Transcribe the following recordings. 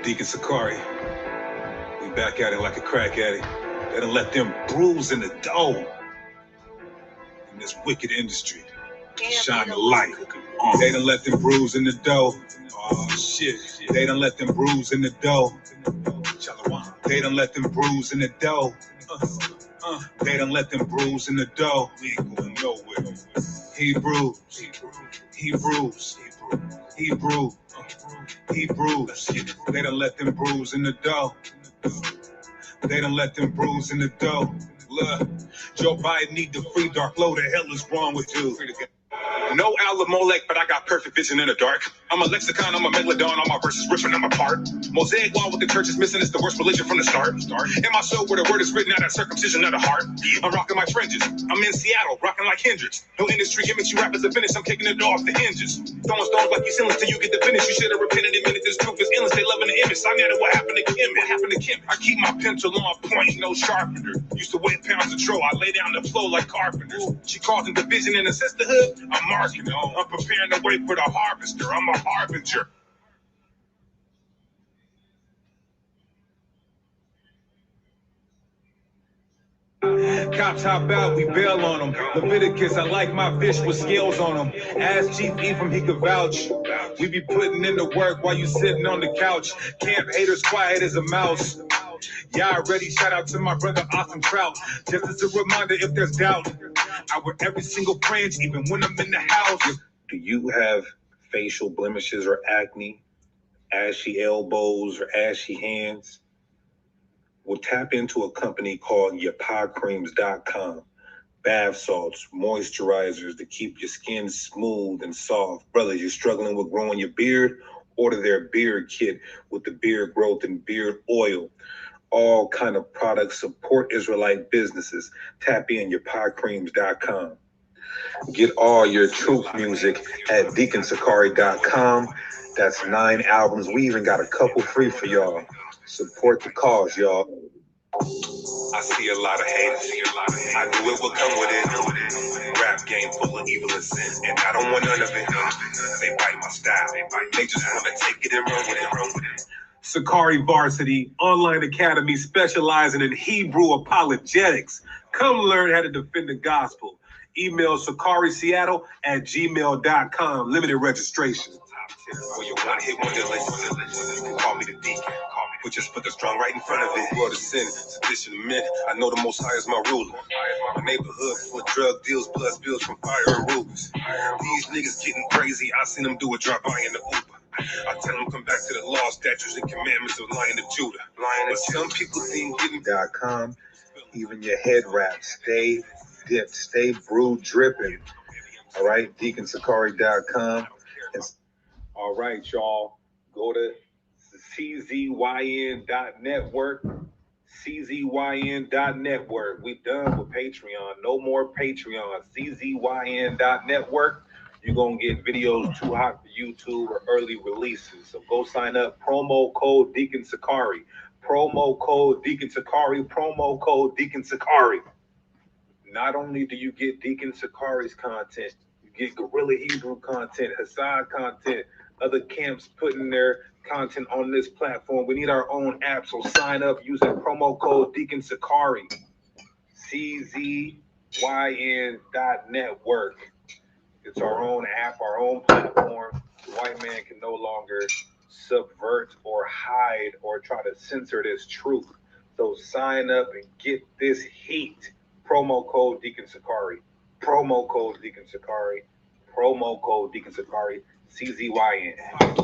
Deacon Sakari. We back at it like a crack addict. They done let them bruise in the dough in this wicked industry. Shine the light. They done let them bruise in the dough. Oh shit. They done let them bruise in the dough. They done let them bruise in the dough. They done let them bruise in the dough. We ain't going nowhere. Hebrews. They done let them bruise in the dough. They done let them bruise in the dough. Look, Joe Biden need to free Dark. Lo, the hell is wrong with you? No Alamolek, but I got perfect vision in the dark. I'm a lexicon, I'm a megalodon, all my verses ripping them apart. Mosaic law, what the church is missing is the worst religion from the start. In my soul, where the word is written out, that circumcision of the heart. I'm rocking my fringes. I'm in Seattle, rocking like Hendrix. No industry gimmicks, you rappers are finished. I'm kicking it off the hinges. Throwing stones like you sinless till you get the finish. You should have repented in minutes. This truth is endless. They loving the image. I know what happened to Kim. What happened to Kim? I keep my pencil on point, no sharpener. Used to weigh pounds of troll. I lay down the flow like carpenters. She causing division in the sisterhood. I'm marking it. I'm preparing the way for the harvester. I'm a harbinger. Cops hop out, we bail on them. Leviticus, I like my fish with scales on them. Ask Chief Ephraim, he could vouch. We be putting in the work while you sitting on the couch. Camp haters quiet as a mouse. Y'all ready? Shout out to my brother Austin Trout. Just as a reminder, if there's doubt, I wear every single fringe, even when I'm in the house. Do you have facial blemishes or acne, ashy elbows or ashy hands? Well, tap into a company called yapacreams.com. Bath salts, moisturizers to keep your skin smooth and soft. Brothers, you're struggling with growing your beard? Order their beard kit with the beard growth and beard oil. All kind of products support Israelite businesses. Tap in yapacreams.com. Get all your truth music at deaconsakari.com. That's 9 albums. We even got a couple free for y'all. Support the cause, y'all. I see a lot of haters. I knew it would come with it. Rap game full of evil and sin, and I don't want none of it. They bite my style. They just want to take it and run with it. Sakari Varsity Online Academy specializing in Hebrew apologetics. Come learn how to defend the gospel. Email sakariseattle@gmail.com. Limited registration. Well, you want to hit one list. You can call me the deacon. But just put the strong right in front of it. World of sin, sedition of men. I know the Most High is my ruler. My neighborhood full of drug deals, blood spills from fire and rumors. These niggas getting crazy. I seen them do a drop-by in the Uber. I tell them come back to the law, statutes, and commandments of Lion of Judah. But some people think getting.com, even your head wrap, stay dipped, stay brewed, dripping. All right, deaconsakari.com. All right, y'all, go to czyn.network. czyn.network. We done with Patreon. No more Patreon. czyn.network. You're going to get videos too hot for YouTube or early releases. So go sign up. Promo code Deacon Sakari. Promo code Deacon Sakari. Promo code Deacon Sakari. Not only do you get Deacon Sakari's content, you get Guerrilla Hebrew content, Hassad content, other camps putting their content on this platform. We need our own app, so sign up using promo code Deacon Sakari. czyn.network. It's our own app, our own platform. The white man can no longer subvert or hide or try to censor this truth. So sign up and get this heat. Promo code Deacon Sakari. Promo code Deacon Sakari. Promo code Deacon Sakari. CZYN.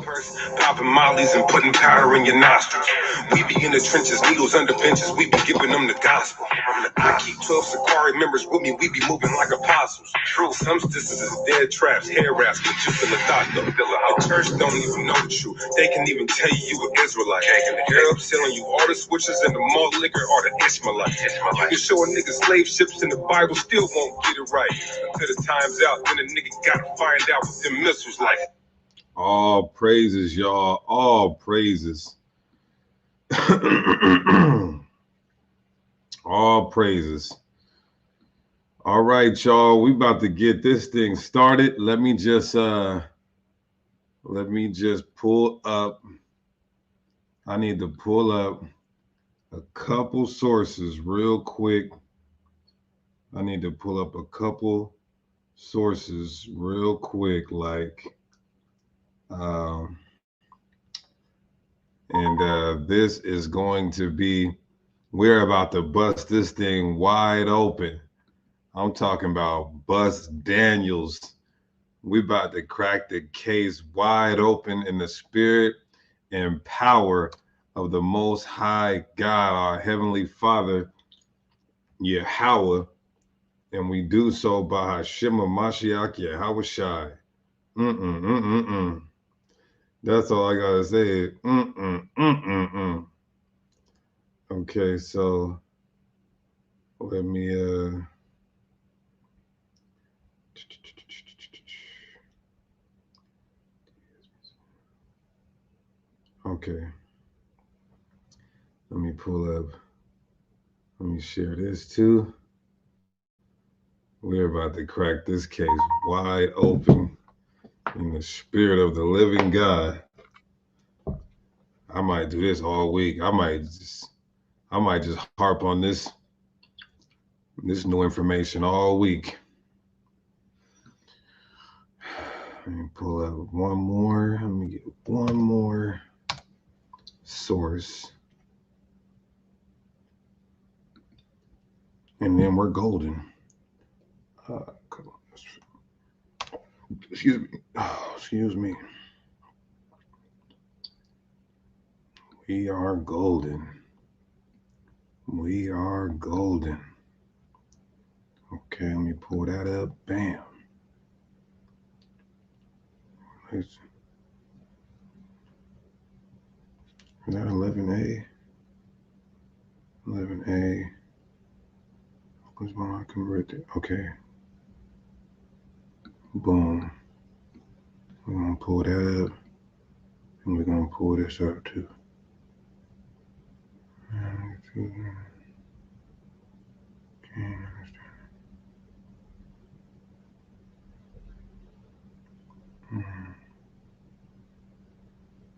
First, popping mollies and putting powder in your nostrils. We be in the trenches, needles under benches. We be giving them the gospel. I keep 12 Sakari members with me. We be moving like apostles. True, some sisters is dead traps, hair wraps, but just in the thought though. The church don't even know the truth. They can even tell you an Israelite. They're up selling you all the switches and the malt liquor or the Ishmaelites. You can show a nigga slave ships in the Bible, still won't get it right. Until the time's out, then a nigga gotta find out what them missiles like. All praises, y'all. All praises. All praises. All right, y'all. We about to get this thing started. Let me just pull up I need to pull up a couple sources real quick. I need to pull up a couple sources real quick, um, and this is going to be, we're about to bust this thing wide open. I'm talking about bust Daniels. We about to crack the case wide open in the spirit and power of the Most High God, our Heavenly Father, Yahweh, and we do so by Hashem Mashiach Yahweh Shai. That's all I gotta say. Okay, so let me okay. Let me pull up. Let me share this too. We're about to crack this case wide open in the spirit of the living God. I might do this all week. I might just harp on this new information all week. Let me pull up one more. Let me get one more source. And then we're golden. Excuse me. Oh, excuse me. We are golden. We are golden. Okay, let me pull that up. Bam. Is that 11A? 11A. Okay. Boom. We're going to pull that up. And we're going to pull this up too.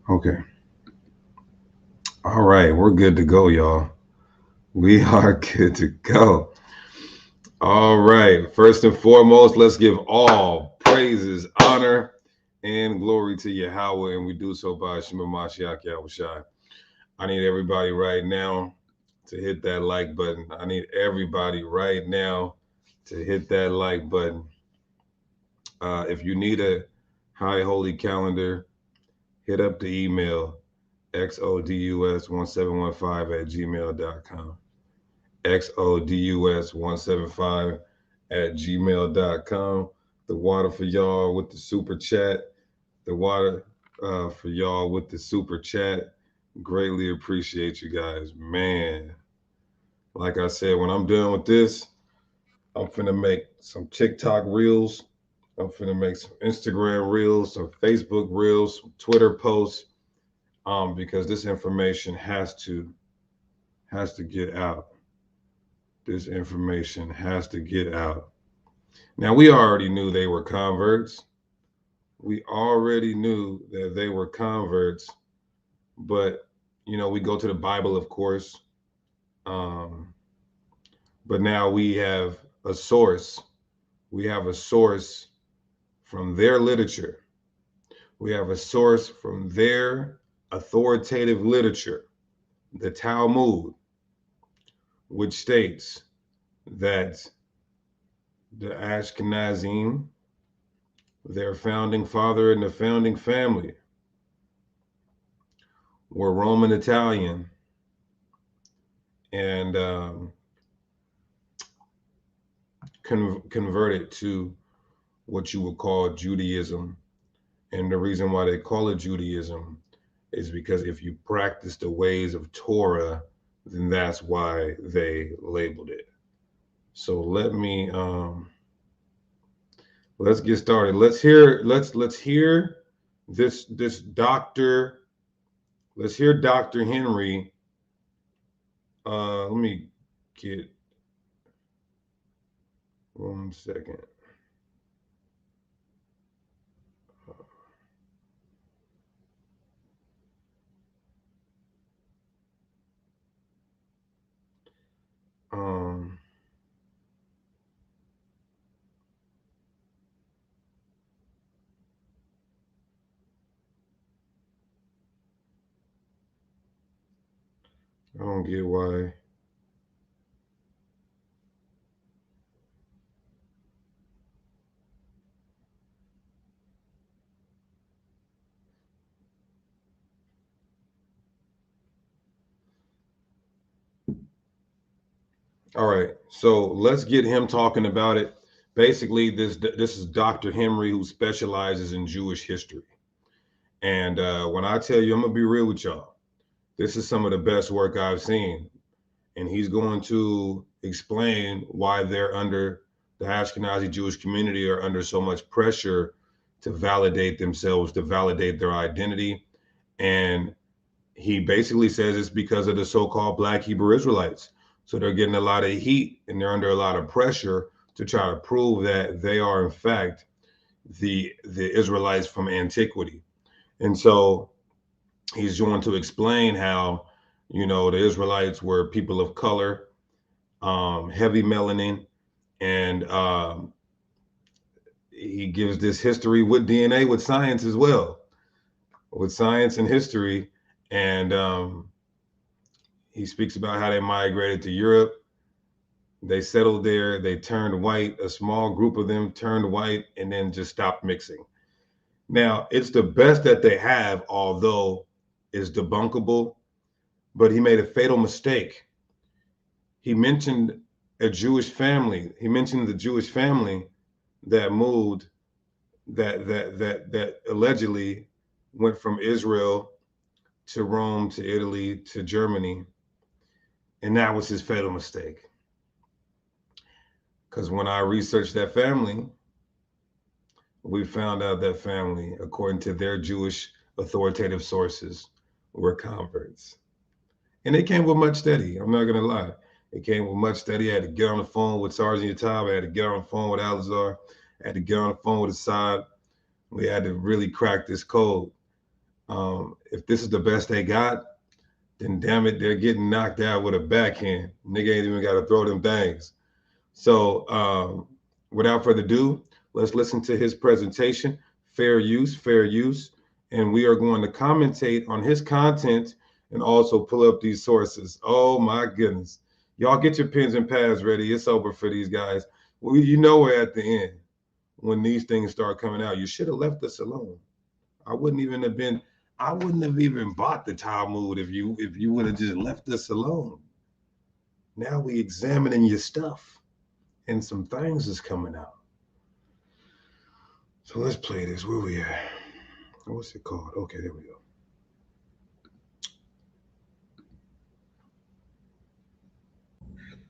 Okay. All right. We're good to go, y'all. We are good to go. All right. First and foremost, let's give all praises, honor, and glory to Yahweh. And we do so by Shema Mashiach Yahweh Shai. I need everybody right now to hit that like button. I need everybody right now to hit that like button. If you need a high holy calendar, hit up the email xodus1715@gmail.com. xodus175@gmail.com. The water for y'all with the super chat. The water for y'all with the super chat. Greatly appreciate you guys, man. Like I said, when I'm done with this, I'm finna make some TikTok reels. I'm finna make some Instagram reels, some Facebook reels, some Twitter posts, because this information has to get out. This information has to get out. Now, we already knew they were converts. We already knew that they were converts, but we go to the Bible, of course. But now we have a source. We have a source from their literature. We have a source from their authoritative literature, the Talmud, which states that the Ashkenazim, their founding father and the founding family, were Roman Italian and converted to what you would call Judaism. And the reason why they call it Judaism is because if you practice the ways of Torah, then that's why they labeled it. So let's get started. Let's hear this doctor. Let's hear Dr. Henry. Let me get 1 second. I don't get why. All right, so let's get him talking about it. Basically, this is Dr. Henry, who specializes in Jewish history. And when I tell you, I'm gonna be real with y'all. This is some of the best work I've seen, and he's going to explain why they're under the Ashkenazi Jewish community are under so much pressure to validate themselves, to validate their identity, and he basically says it's because of the so-called Black Hebrew Israelites. So they're getting a lot of heat and they're under a lot of pressure to try to prove that they are in fact the Israelites from antiquity. And so he's going to explain how, the Israelites were people of color, heavy melanin, and he gives this history with DNA, with science as well, with science and history. And he speaks about how they migrated to Europe. They settled there. They turned white. A small group of them turned white and then just stopped mixing. Now, it's the best that they have, although it's debunkable. But he made a fatal mistake. He mentioned a Jewish family. He mentioned the Jewish family that moved, that allegedly went from Israel to Rome to Italy to Germany, and that was his fatal mistake. Because when I researched that family, we found out that family, according to their Jewish authoritative sources, were converts. And they came with much study. I'm not going to lie. It came with much study. I had to get on the phone with Sergeant Yatab. I had to get on the phone with Alizar. I had to get on the phone with Assad. We had to really crack this code. If this is the best they got, then damn it, they're getting knocked out with a backhand. Nigga ain't even got to throw them things. So without further ado, let's listen to his presentation, Fair Use, Fair Use. And we are going to commentate on his content and also pull up these sources. Oh my goodness. Y'all get your pens and pads ready. It's over for these guys. We're at the end when these things start coming out. You should have left us alone. I wouldn't even have been, I wouldn't have even bought the Talmud if you would have just left us alone. Now we examining your stuff and some things is coming out. So let's play this. Where we at? What's it called? Okay, there we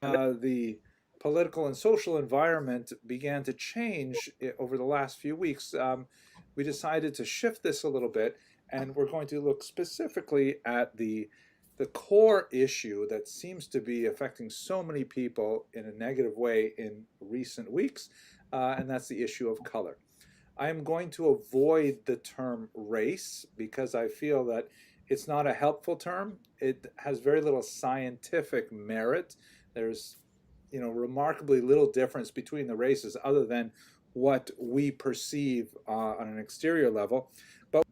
go. The political and social environment began to change over the last few weeks, we decided to shift this a little bit, and we're going to look specifically at the core issue that seems to be affecting so many people in a negative way in recent weeks, and that's the issue of color. I am going to avoid the term race because I feel that it's not a helpful term. It has very little scientific merit. There's, remarkably little difference between the races other than what we perceive on an exterior level. But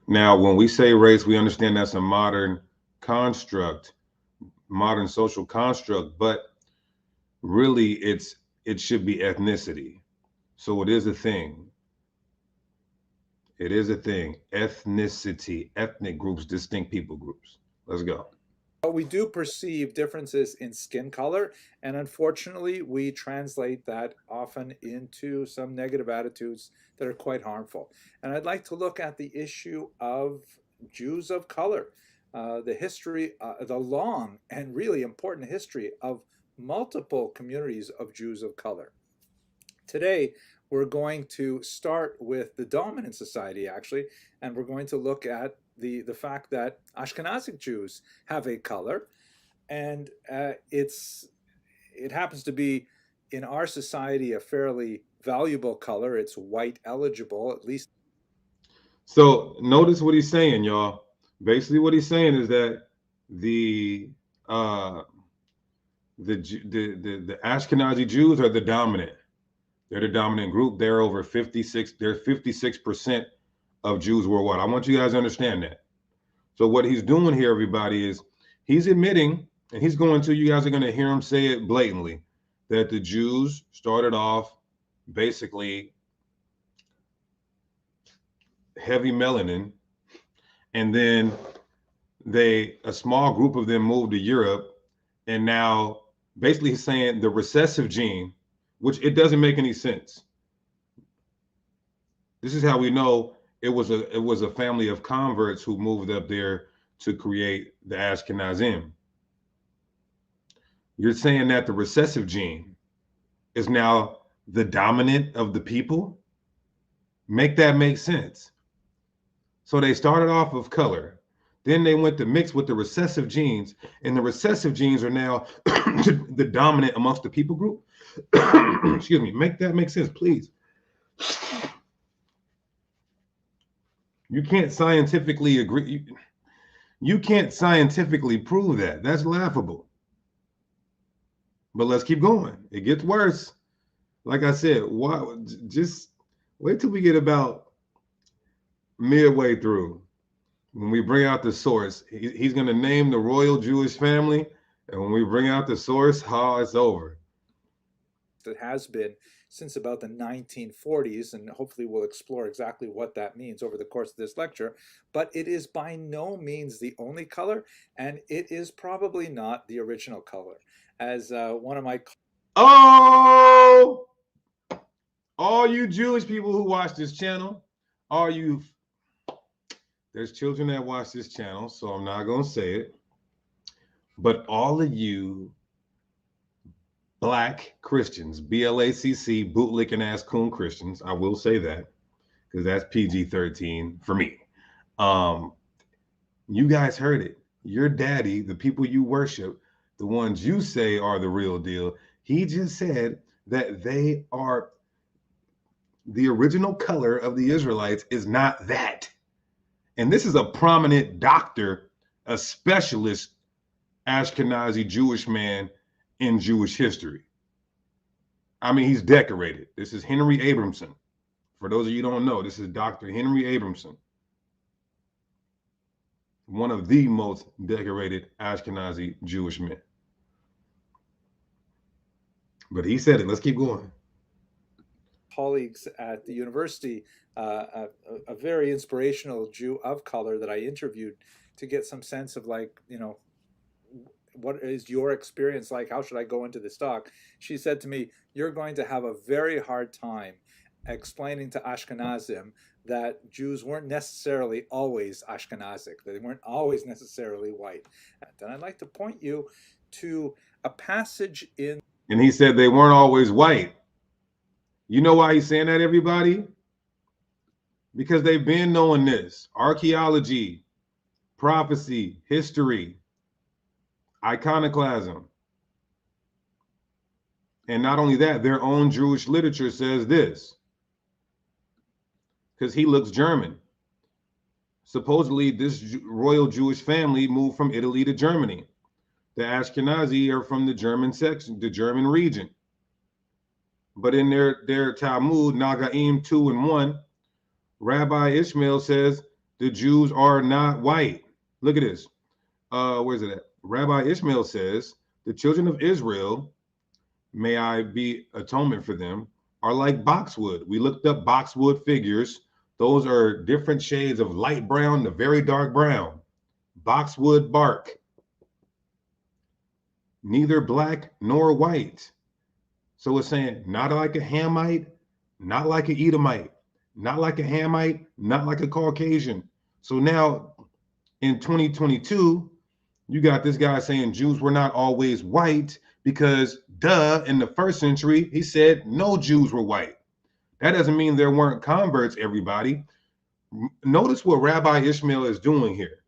Now, when we say race, we understand that's a modern construct, modern social construct, but really it should be ethnicity. So it is a thing. It is a thing. Ethnicity, ethnic groups, distinct people groups. Let's go. we do perceive differences in skin color, and unfortunately, we translate that often into some negative attitudes that are quite harmful. And I'd like to look at the issue of Jews of color, the history, the long and really important history of multiple communities of Jews of color. Today, we're going to start with the dominant society, actually, and we're going to look at the fact that Ashkenazic Jews have a color, and it happens to be in our society a fairly valuable color. It's white eligible, at least. So notice what he's saying, y'all. Basically, what he's saying is that the uh, the Ashkenazi Jews are the dominant. They're the dominant group. They're over 56. They're 56% of Jews worldwide. I want you guys to understand that. So what he's doing here, everybody, is He's admitting, and he's going to, you guys are going to hear him say it blatantly, that the Jews started off basically heavy melanin, and then a small group of them moved to Europe, and now basically he's saying the recessive gene, which it doesn't make any sense. This is how we know it was a family of converts who moved up there to create the Ashkenazim. You're saying that the recessive gene is now the dominant of the people? Make that make sense. So they started off of color. Then they went to mix with the recessive genes, and the recessive genes are now the dominant amongst the people group. Excuse me. Make that make sense, please. You can't scientifically agree. You can't scientifically prove that. That's laughable. But let's keep going. It gets worse. Like I said, just wait till we get about midway through. When we bring out the source, he's going to name the royal Jewish family. And when we bring out the source, it's over. It has been since about the 1940s, and hopefully we'll explore exactly what that means over the course of this lecture. But it is by no means the only color, and it is probably not the original color. As one of my... Oh! All you Jewish people who watch this channel, there's children that watch this channel, so I'm not going to say it. But all of you Black Christians, BLACC, bootlicking ass coon Christians, I will say that, because that's PG-13 for me. You guys heard it. Your daddy, the people you worship, the ones you say are the real deal, he just said that they are the original color of the Israelites is not that. And this is a prominent doctor, a specialist Ashkenazi Jewish man in Jewish history. I mean, he's decorated. This is Henry Abramson. For those of you who don't know, this is Dr. Henry Abramson, one of the most decorated Ashkenazi Jewish men. But he said it. Let's keep going. Colleagues at the university, a very inspirational Jew of color that I interviewed to get some sense of, like, you know, what is your experience like? How should I go into this talk? She said to me, you're going to have a very hard time explaining to Ashkenazim that Jews weren't necessarily always Ashkenazic. They weren't always necessarily white. And I'd like to point you to a passage in... And he said they weren't always white. You know why he's saying that, everybody? Because they've been knowing this. Archaeology, prophecy, history, iconoclasm. And not only that, their own Jewish literature says this. Because he looks German. Supposedly, this royal Jewish family moved from Italy to Germany. The Ashkenazi are from the German section, the German region. But in their Talmud, Nagaim 2 and 1, Rabbi Ishmael says the Jews are not white. Look at this. Where's it at? Rabbi Ishmael says the children of Israel, may I be atonement for them, are like boxwood. We looked up boxwood figures. Those are different shades of light brown to very dark brown. Boxwood bark. Neither black nor white. So it's saying not like a Hamite, not like an Edomite, not like a Hamite, not like a Caucasian. So now in 2022, you got this guy saying Jews were not always white because, duh, in the first century, he said no Jews were white. That doesn't mean there weren't converts, everybody. Notice what Rabbi Ishmael is doing here.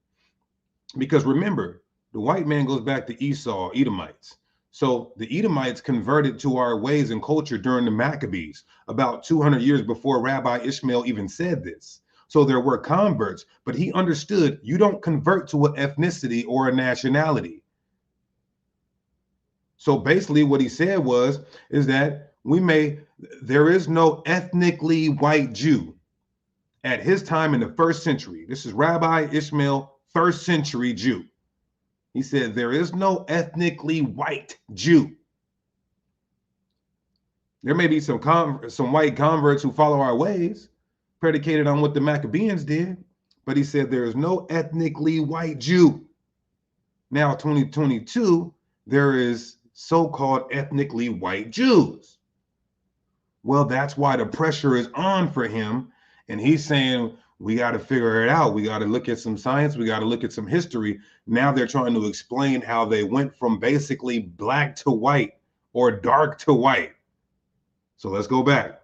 Because remember, the white man goes back to Esau, Edomites. So the Edomites converted to our ways and culture during the Maccabees, about 200 years before Rabbi Ishmael even said this. So there were converts, but he understood you don't convert to an ethnicity or a nationality. So basically what he said is that there is no ethnically white Jew at his time in the first century. This is Rabbi Ishmael, first century Jew. He said, there is no ethnically white Jew. There may be some white converts who follow our ways, predicated on what the Maccabees did, but he said there is no ethnically white Jew. Now, 2022, there is so-called ethnically white Jews. Well, that's why the pressure is on for him. And he's saying, we got to figure it out. We got to look at some science. We got to look at some history. Now they're trying to explain how they went from basically black to white or dark to white. So let's go back.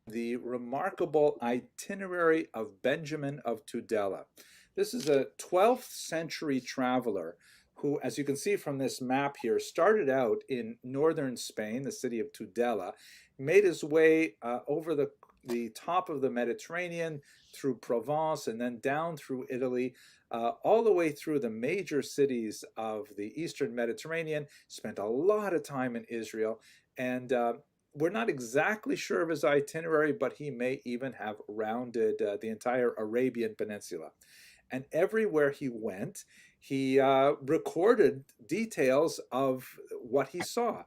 The remarkable itinerary of Benjamin of Tudela. This is a 12th century traveler who, as you can see from this map here, started out in northern Spain, the city of Tudela, made his way over the top of the Mediterranean through Provence and then down through Italy, all the way through the major cities of the Eastern Mediterranean, spent a lot of time in Israel, and we're not exactly sure of his itinerary, but he may even have rounded the entire Arabian Peninsula. And everywhere he went, he recorded details of what he saw.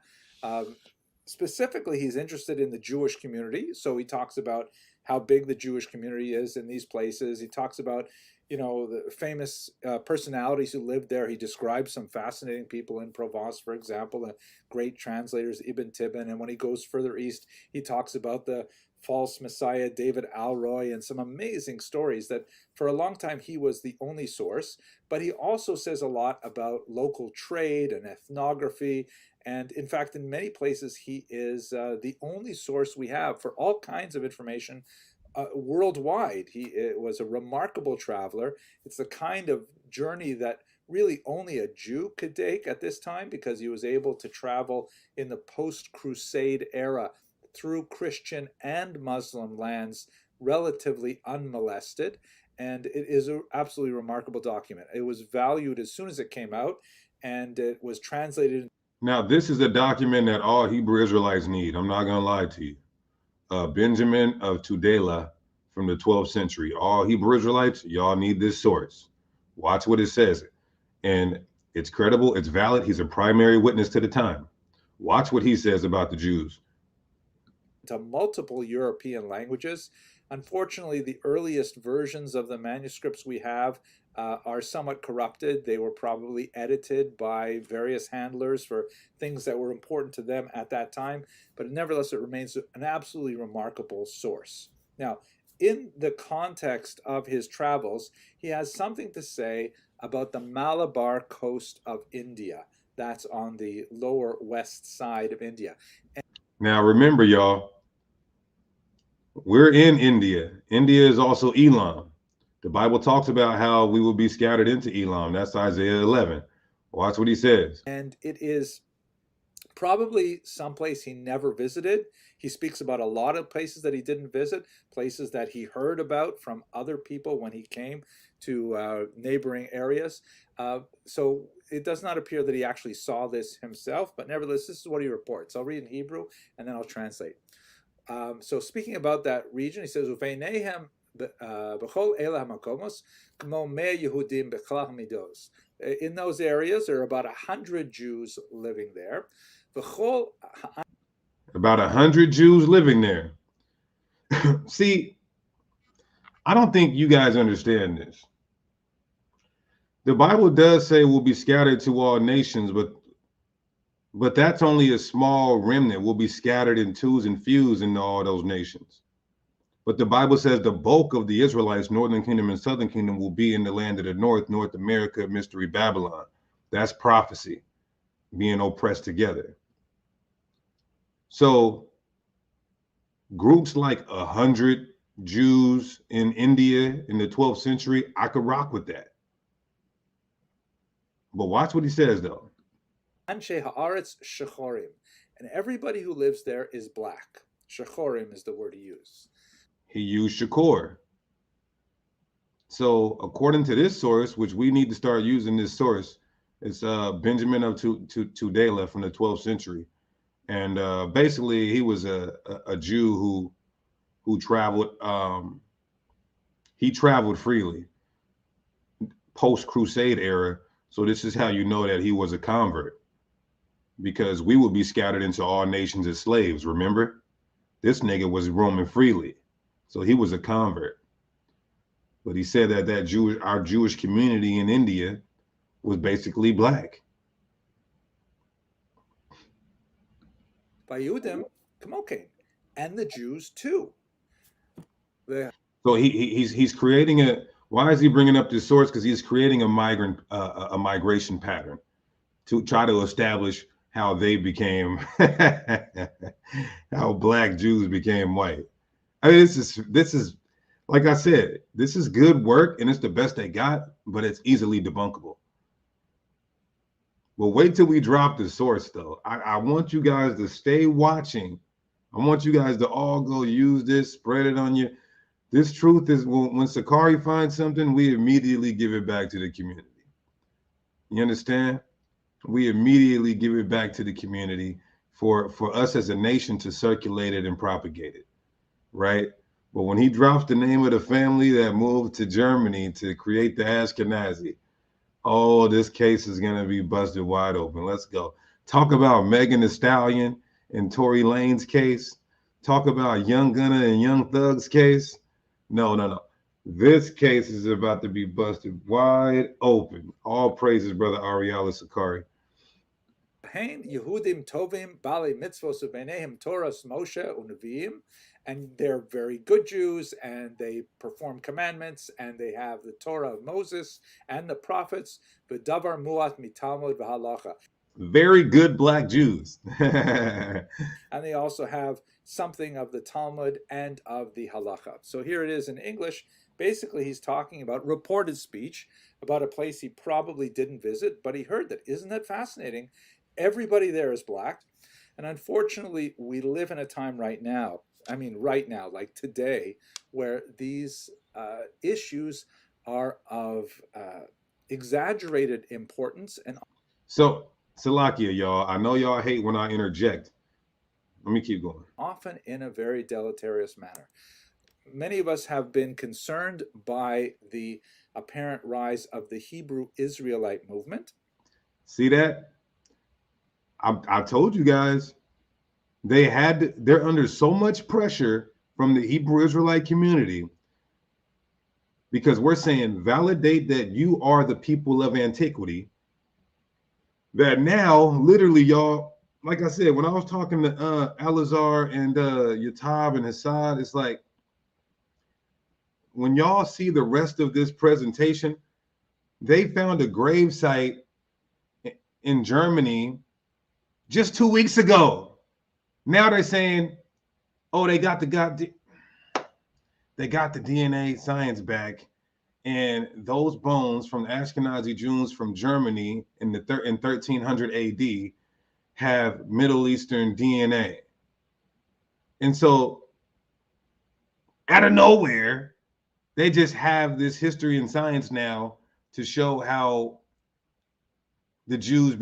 Specifically, he's interested in the Jewish community, so he talks about how big the Jewish community is in these places. He talks about, the famous personalities who lived there. He describes some fascinating people in Provence, for example, the great translators Ibn Tibbon. And when he goes further east, he talks about the false messiah David Alroy and some amazing stories that for a long time he was the only source. But he also says a lot about local trade and ethnography. And in fact, in many places, he is the only source we have for all kinds of information worldwide. He was a remarkable traveler. It's the kind of journey that really only a Jew could take at this time, because he was able to travel in the post-Crusade era through Christian and Muslim lands relatively unmolested. And it is an absolutely remarkable document. It was valued as soon as it came out, and it was translated. Now, this is a document that all Hebrew Israelites need. I'm not going to lie to you. Benjamin of Tudela from the 12th century. All Hebrew Israelites, y'all need this source. Watch what it says. And it's credible, it's valid. He's a primary witness to the time. Watch what he says about the Jews. To multiple European languages. Unfortunately, the earliest versions of the manuscripts we have are somewhat corrupted. They were probably edited by various handlers for things that were important to them at that time, but nevertheless, it remains an absolutely remarkable source. Now, in the context of his travels, he has something to say about the Malabar coast of India. That's on the lower west side of India. Now, remember, y'all, we're in India. India is also Elam. The Bible talks about how we will be scattered into Elam. That's Isaiah 11. Watch what he says. And it is probably someplace he never visited. He speaks about a lot of places that he didn't visit, places that he heard about from other people when he came to neighboring areas. So it does not appear that he actually saw this himself, but nevertheless, this is what he reports. I'll read in Hebrew and then I'll translate. So speaking about that region, he says, in those areas, there are about 100 Jews living there. About 100 Jews living there. See, I don't think you guys understand this. The Bible does say we'll be scattered to all nations, but that's only a small remnant. We'll be scattered in twos and fews into all those nations. But the Bible says the bulk of the Israelites, Northern Kingdom and Southern Kingdom, will be in the land of the North, North America, Mystery Babylon. That's prophecy, being oppressed together. So groups like 100 Jews in India in the 12th century, I could rock with that. But watch what he says, though. Anshe haaretz shechorim, and everybody who lives there is black. Shechorim is the word he used. He used shakor. So according to this source, which we need to start using this source, it's Benjamin of Tudela from the 12th century. And basically he was a Jew who traveled He traveled freely post-Crusade era. So this is how you know that he was a convert, because we would be scattered into all nations as slaves. Remember, this nigga was roaming freely, so he was a convert. But he said that our Jewish community in India was basically black. Vayudim Kamokin, and the Jews too. So he's creating a. Why is he bringing up this source? Because he's creating a migration pattern to try to establish how they became, how black Jews became white. I mean, this is like I said, this is good work and it's the best they got, but it's easily debunkable. Well, wait till we drop the source, though. I want you guys to stay watching. I want you guys to all go use this, spread it on your. This truth is when Sakari finds something, we immediately give it back to the community. You understand? We immediately give it back to the community for us as a nation to circulate it and propagate it, right? But when he drops the name of the family that moved to Germany to create the Ashkenazi, oh, this case is going to be busted wide open. Let's go. Talk about Megan Thee Stallion and Tory Lane's case. Talk about Young Gunna and Young Thug's case. No. This case is about to be busted wide open. All praises, brother Ariella Sakari. Hein Yehudim Tovim Bali Mitzvos Ubenehem Toras Moshe Unavim, and they're very good Jews, and they perform commandments, and they have the Torah of Moses and the prophets. V'davar muat mitalmud v'halacha. Very good black Jews. And they also have something of the Talmud and of the halacha. So here it is in English. Basically, he's talking about reported speech about a place he probably didn't visit, but he heard that. Isn't that fascinating? Everybody there is black. And unfortunately, we live in a time right now, like today, where these issues are of exaggerated importance. And so, Salakia, y'all, I know y'all hate when I interject. Let me keep going. Often in a very deleterious manner. Many of us have been concerned by the apparent rise of the Hebrew Israelite movement. See that? I told you guys, they're under so much pressure from the Hebrew Israelite community because we're saying validate that you are the people of antiquity, that now literally, y'all, like I said, when I was talking to Alazar and Yatab and Hassad, it's like when y'all see the rest of this presentation, they found a grave site in Germany just 2 weeks ago. Now they're saying, oh, they got the DNA science back, and those bones from the Ashkenazi Jews from Germany in 1300 AD have Middle Eastern DNA. And so out of nowhere, they just have this history and science now to show how the Jews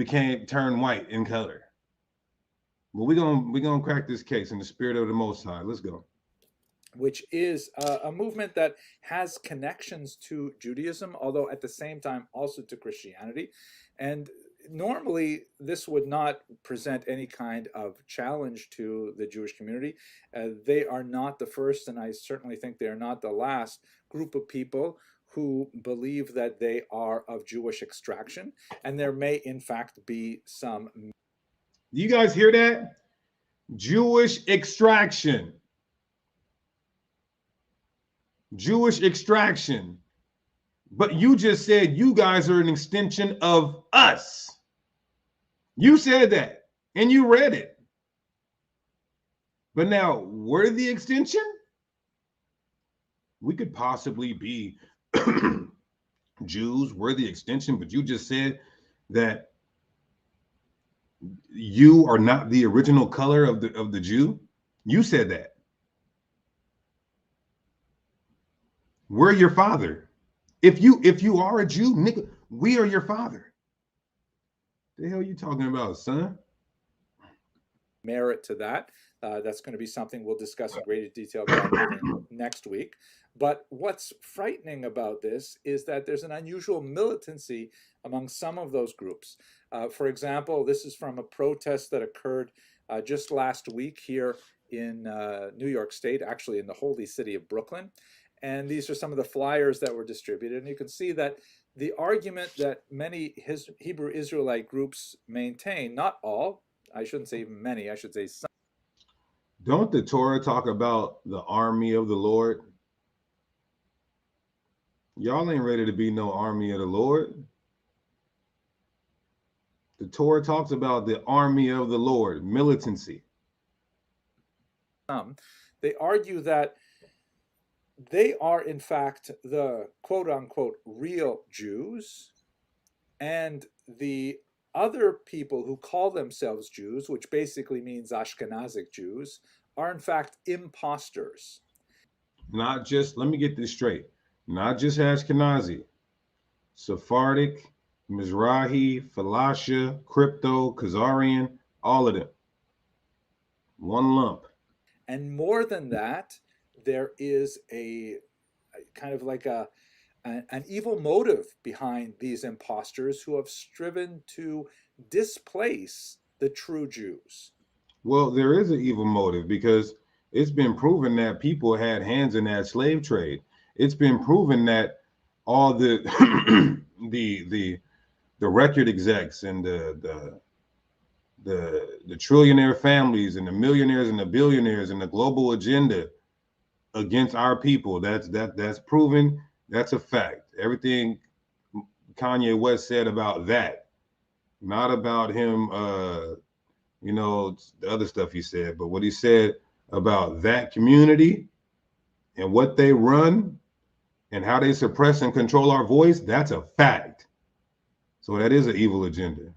turned white in color. Well, we're gonna crack this case in the spirit of the Most High. Let's go. Which is a movement that has connections to Judaism, although at the same time also to Christianity. And normally this would not present any kind of challenge to the Jewish community. They are not the first, and I certainly think they are not the last group of people who believe that they are of Jewish extraction. And there may in fact be some. You guys hear that? Jewish extraction. Jewish extraction. But you just said you guys are an extension of us. You said that and you read it. But now we're the extension? We could possibly be Jews, we're the extension, but you just said that you are not the original color of the Jew. You said that. We're your father. If you are a Jew, nigga, we are your father. The hell are you talking about, son? Merit to that. That's going to be something we'll discuss in greater detail next week. But what's frightening about this is that there's an unusual militancy among some of those groups. For example, this is from a protest that occurred just last week here in New York State, actually in the holy city of Brooklyn. And these are some of the flyers that were distributed. And you can see that the argument that many Hebrew Israelite groups maintain, not all, I shouldn't say even many, I should say some. Don't the Torah talk about the army of the Lord? Y'all ain't ready to be no army of the Lord. The Torah talks about the army of the Lord, militancy. They argue that they are, in fact, the quote unquote real Jews, and the other people who call themselves Jews, which basically means Ashkenazic Jews, are in fact imposters. Not just, let me get this straight, not just Ashkenazi, Sephardic, Mizrahi, Falasha, Crypto, Khazarian, all of them. One lump. And more than that, there is a kind of like an evil motive behind these imposters who have striven to displace the true Jews. Well, there is an evil motive because it's been proven that people had hands in that slave trade. It's been proven that all the the record execs and the trillionaire families and the millionaires and the billionaires and the global agenda against our people, that's proven. That's a fact. Everything Kanye West said about that, not about him the other stuff he said, but what he said about that community and what they run and how they suppress and control our voice, that's a fact. So that is an evil agenda.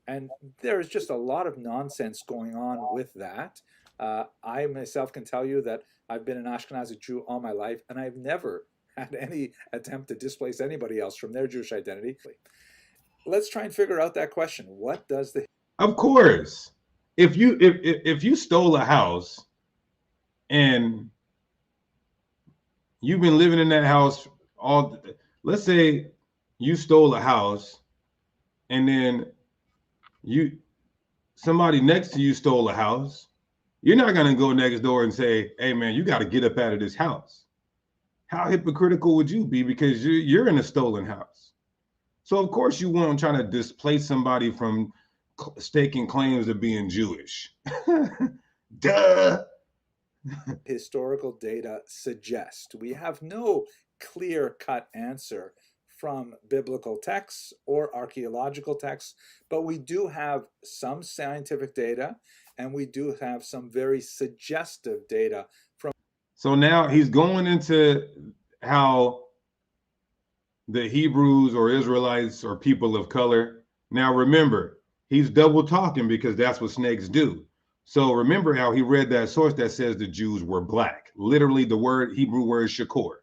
And there's just a lot of nonsense going on with that. I myself can tell you that I've been an Ashkenazi Jew all my life, and I've never had any attempt to displace anybody else from their Jewish identity. Let's try and figure out that question. What does the... Of course, if you stole a house and you've been living in that house let's say you stole a house and then somebody next to you stole a house, you're not going to go next door and say, hey man, you got to get up out of this house. How hypocritical would you be? Because you're in a stolen house. So of course you won't try to displace somebody from staking claims of being Jewish. Duh. Historical data suggest. We have no clear-cut answer from biblical texts or archaeological texts, but we do have some scientific data, and we do have some very suggestive data from... So now he's going into how the Hebrews or Israelites or people of color. Now remember, he's double talking because that's what snakes do. So remember how he read that source that says the Jews were black. Literally the Hebrew word shakor.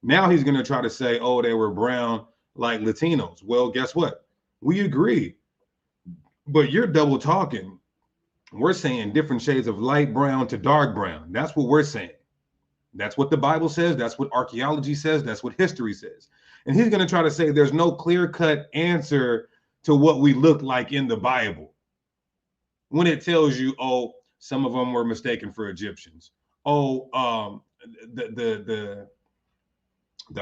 Now he's going to try to say, oh, they were brown like Latinos. Well, guess what? We agree. But you're double talking. We're saying different shades of light brown to dark brown. That's what we're saying. That's what the Bible says. That's what archaeology says. That's what history says. And he's going to try to say there's no clear-cut answer to what we look like in the Bible. When it tells you, oh, some of them were mistaken for Egyptians. Oh, the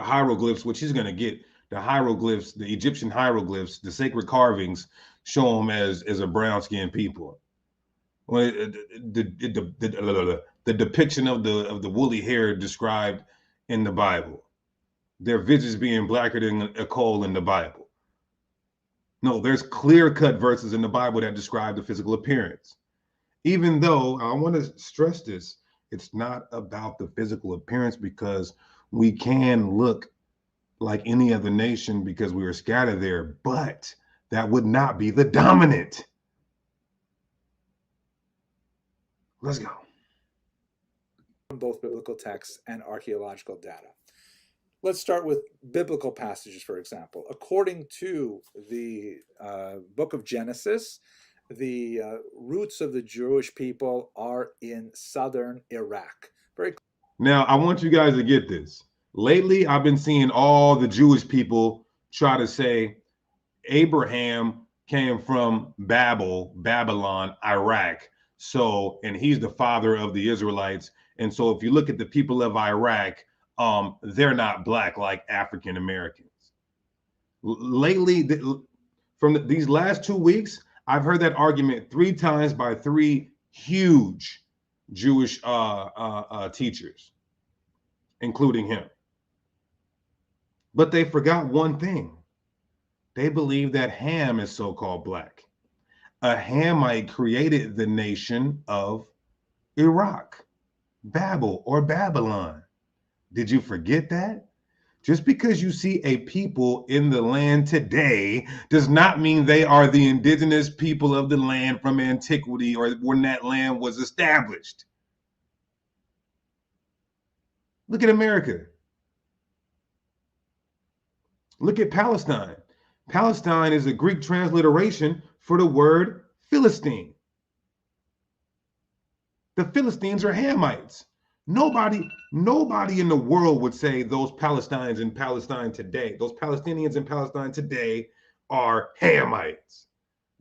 hieroglyphs, which he's going to get, the hieroglyphs, the Egyptian hieroglyphs, the sacred carvings show them as a brown-skinned people. Well, the depiction of the woolly hair described in the Bible, their visage being blacker than a coal in the Bible. No, there's clear-cut verses in the Bible that describe the physical appearance. Even though I want to stress this, it's not about the physical appearance, because we can look like any other nation because we were scattered there, but that would not be the dominant. Let's go. From both biblical texts and archaeological data. Let's start with biblical passages, for example. According to the book of Genesis, the roots of the Jewish people are in southern Iraq. Now, I want you guys to get this. Lately, I've been seeing all the Jewish people try to say Abraham came from Babylon, Iraq. So, and he's the father of the Israelites. And so, if you look at the people of Iraq, they're not black like African Americans. Lately, these last 2 weeks, I've heard that argument 3 times by 3 huge Jewish teachers, including him. But they forgot one thing. They believe that Ham is so-called black. A Hamite created the nation of Iraq, Babel or Babylon. Did you forget that? Just because you see a people in the land today does not mean they are the indigenous people of the land from antiquity or when that land was established. Look at America. Look at Palestine. Palestine is a Greek transliteration for the word Philistine. The Philistines are Hamites. Nobody in the world would say those Palestinians in Palestine today, those Palestinians in Palestine today are Hamites.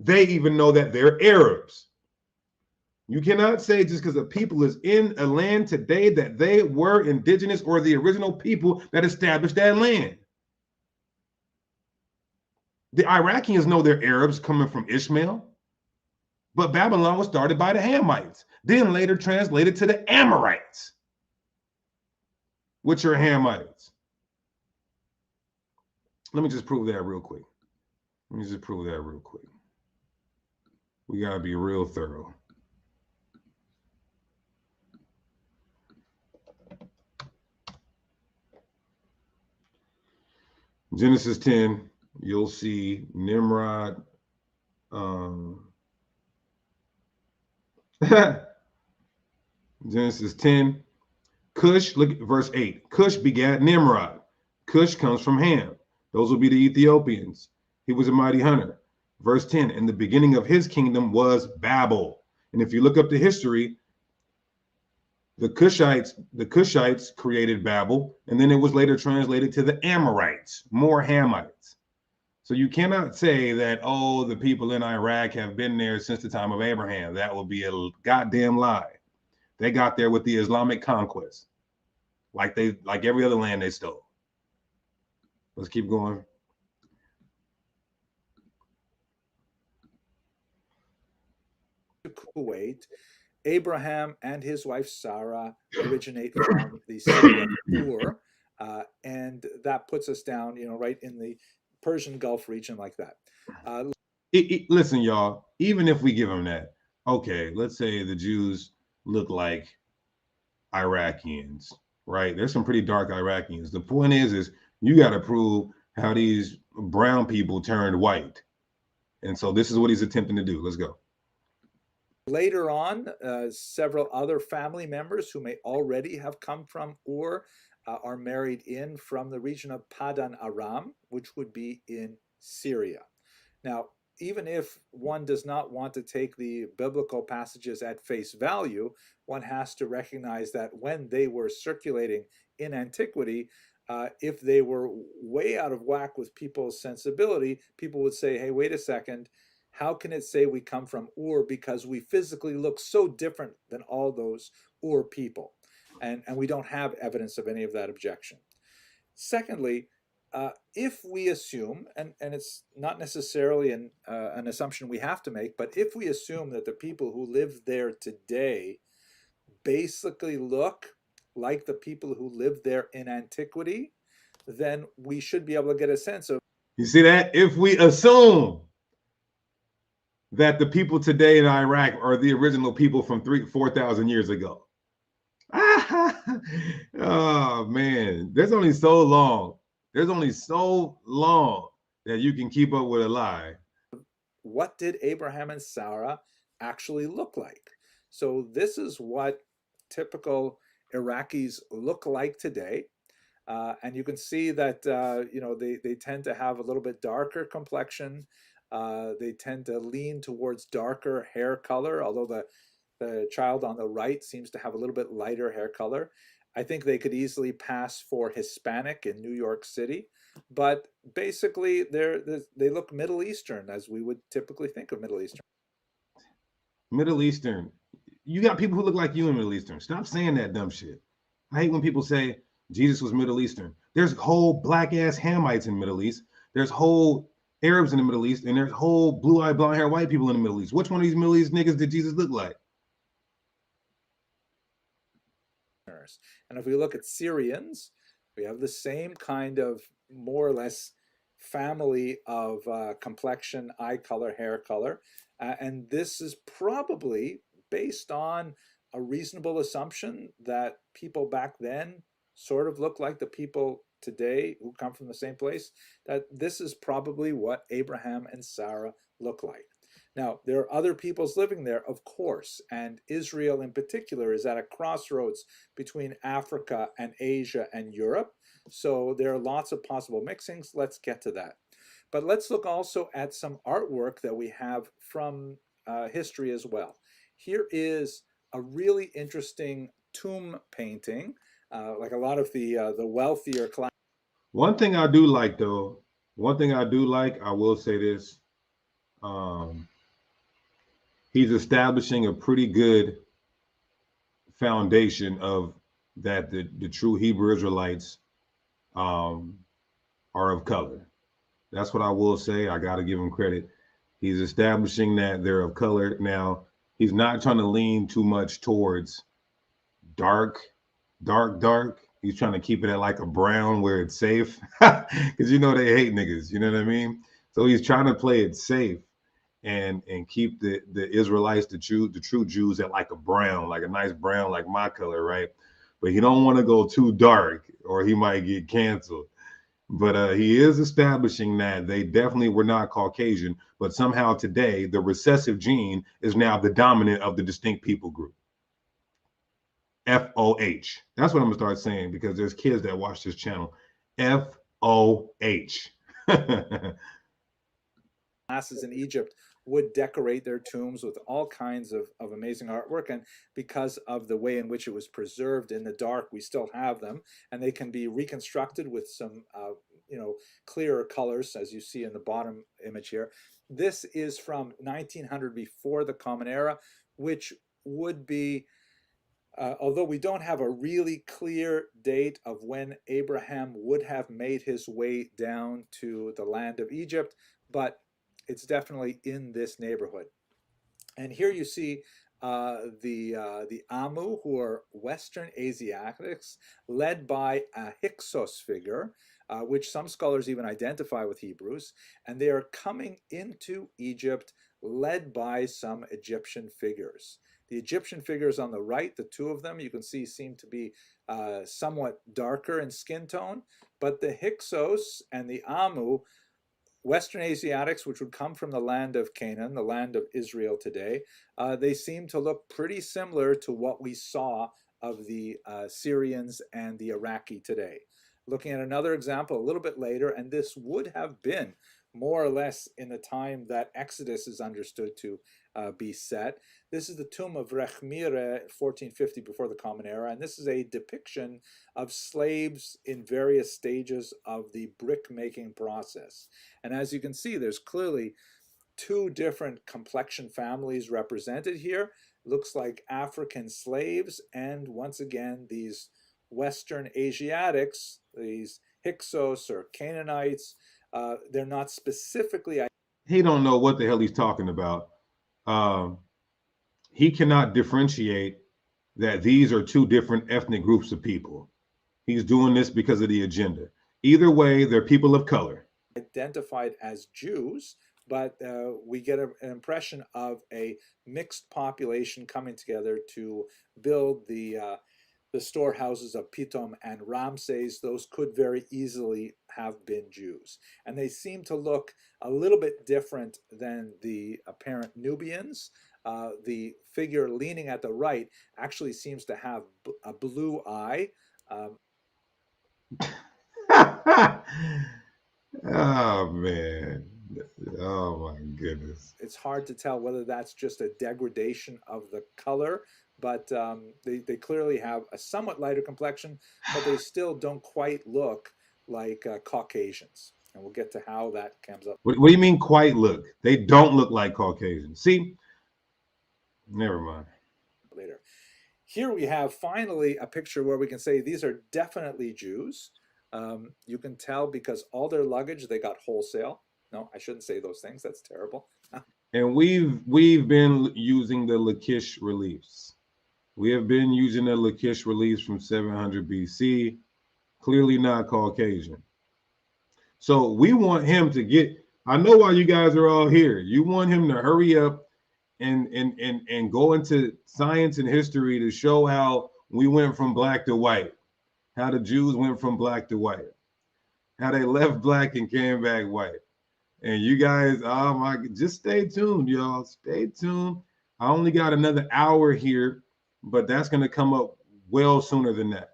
They even know that they're Arabs. You cannot say just because a people is in a land today that they were indigenous or the original people that established that land. The Iraqians know they're Arabs coming from Ishmael, but Babylon was started by the Hamites, then later translated to the Amorites, which are Hamites. Let me just prove that real quick. We got to be real thorough. Genesis 10, you'll see Nimrod. Genesis 10, Cush, look at verse 8. Cush begat Nimrod. Cush comes from Ham. Those will be the Ethiopians. He was a mighty hunter. Verse 10, and the beginning of his kingdom was Babel. And if you look up the history, the Cushites created Babel, and then it was later translated to the Amorites, more Hamites. So you cannot say that, oh, the people in Iraq have been there since the time of Abraham. That would be a goddamn lie. They got there with the Islamic conquest, like every other land they stole. Let's keep going. Kuwait, Abraham and his wife Sarah originate from the city of Ur, and that puts us down, right in the Persian Gulf region like that. Listen, y'all, even if we give them that, okay, let's say the Jews look like Iraqis, right? There's some pretty dark Iraqis. The point is you got to prove how these brown people turned white. And so this is what he's attempting to do. Let's go. Later on, several other family members who may already have come from Ur are married in from the region of Padan Aram, which would be in Syria. Now, even if one does not want to take the biblical passages at face value, one has to recognize that when they were circulating in antiquity, if they were way out of whack with people's sensibility, people would say, hey, wait a second, how can it say we come from Ur because we physically look so different than all those Ur people? And we don't have evidence of any of that objection. Secondly, if we assume, and it's not necessarily an assumption we have to make, but if we assume that the people who live there today basically look like the people who lived there in antiquity, then we should be able to get a sense of. You see that? If we assume that the people today in Iraq are the original people from 4,000 years ago. Oh, man. There's only so long that you can keep up with a lie. What did Abraham and Sarah actually look like? So this is what typical Iraqis look like today. And you can see that, they tend to have a little bit darker complexion. They tend to lean towards darker hair color, although the child on the right seems to have a little bit lighter hair color. I think they could easily pass for Hispanic in New York City, but basically they look Middle Eastern as we would typically think of Middle Eastern. Middle Eastern. You got people who look like you in Middle Eastern. Stop saying that dumb shit. I hate when people say Jesus was Middle Eastern. There's whole black ass Hamites in the Middle East. There's whole Arabs in the Middle East, and there's whole blue-eyed, blonde-haired white people in the Middle East. Which one of these Middle East niggas did Jesus look like? And if we look at Syrians, we have the same kind of more or less family of complexion, eye color, hair color. And this is probably based on a reasonable assumption that people back then sort of look like the people today who come from the same place, that this is probably what Abraham and Sarah look like. Now, there are other peoples living there, of course, and Israel in particular is at a crossroads between Africa and Asia and Europe. So there are lots of possible mixings. Let's get to that. But let's look also at some artwork that we have from history as well. Here is a really interesting tomb painting, like a lot of the wealthier class. One thing I do like, though, I will say this. He's establishing a pretty good foundation of that the true Hebrew Israelites are of color. That's what I will say. I got to give him credit. He's establishing that they're of color. Now, he's not trying to lean too much towards dark. He's trying to keep it at like a brown where it's safe, because you know they hate niggas. You know what I mean? So he's trying to play it safe and keep the Israelites, the true Jews, at like a brown, like a nice brown, like my color, right? But he don't want to go too dark or he might get canceled. But he is establishing that they definitely were not Caucasian, but somehow today the recessive gene is now the dominant of the distinct people group. FOH. That's what I'm gonna start saying, because there's kids that watch this channel. FOH. Classes in Egypt would decorate their tombs with all kinds of amazing artwork, and because of the way in which it was preserved in the dark, we still have them, and they can be reconstructed with some clearer colors, as you see in the bottom image here. This is from 1900, before the Common Era, which would be although we don't have a really clear date of when Abraham would have made his way down to the land of Egypt, but it's definitely in this neighborhood. And here you see the Amu, who are Western Asiatics, led by a Hyksos figure, which some scholars even identify with Hebrews, and they are coming into Egypt led by some Egyptian figures. The Egyptian figures on the right, the two of them, you can see seem to be somewhat darker in skin tone, but the Hyksos and the Amu, Western Asiatics, which would come from the land of Canaan, the land of Israel today, they seem to look pretty similar to what we saw of the Syrians and the Iraqi today. Looking at another example a little bit later, and this would have been more or less in the time that Exodus is understood to be set. This is the tomb of Rechmire, 1450 before the Common Era, and this is a depiction of slaves in various stages of the brick-making process. And as you can see, there's clearly two different complexion families represented here. Looks like African slaves, and once again, these Western Asiatics, these Hyksos or Canaanites, they're not specifically. He don't know what the hell he's talking about. He cannot differentiate that these are two different ethnic groups of people. He's doing this because of the agenda. Either way, they're people of color. Identified as Jews, but we get an impression of a mixed population coming together to build the storehouses of Pitom and Ramses. Those could very easily have been Jews. And they seem to look a little bit different than the apparent Nubians. The figure leaning at the right actually seems to have a blue eye. Oh, man. Oh, my goodness. It's hard to tell whether that's just a degradation of the color but they clearly have a somewhat lighter complexion, but they still don't quite look like Caucasians. And we'll get to how that comes up What do you mean quite look? They don't look like Caucasians. See, never mind. later. Here we have finally a picture where we can say these are definitely Jews. You can tell because all their luggage they got wholesale. No, I shouldn't say those things. That's terrible. And we've been using the Lachish reliefs. We have been using the Lachish reliefs from 700 BC. Clearly not Caucasian. So we want him to get. I know why you guys are all here. You want him to hurry up and go into science and history to show how we went from black to white, how the Jews went from black to white, how they left black and came back white. And you guys, oh my, just stay tuned, y'all. Stay tuned. I only got another hour here, but that's going to come up well sooner than that.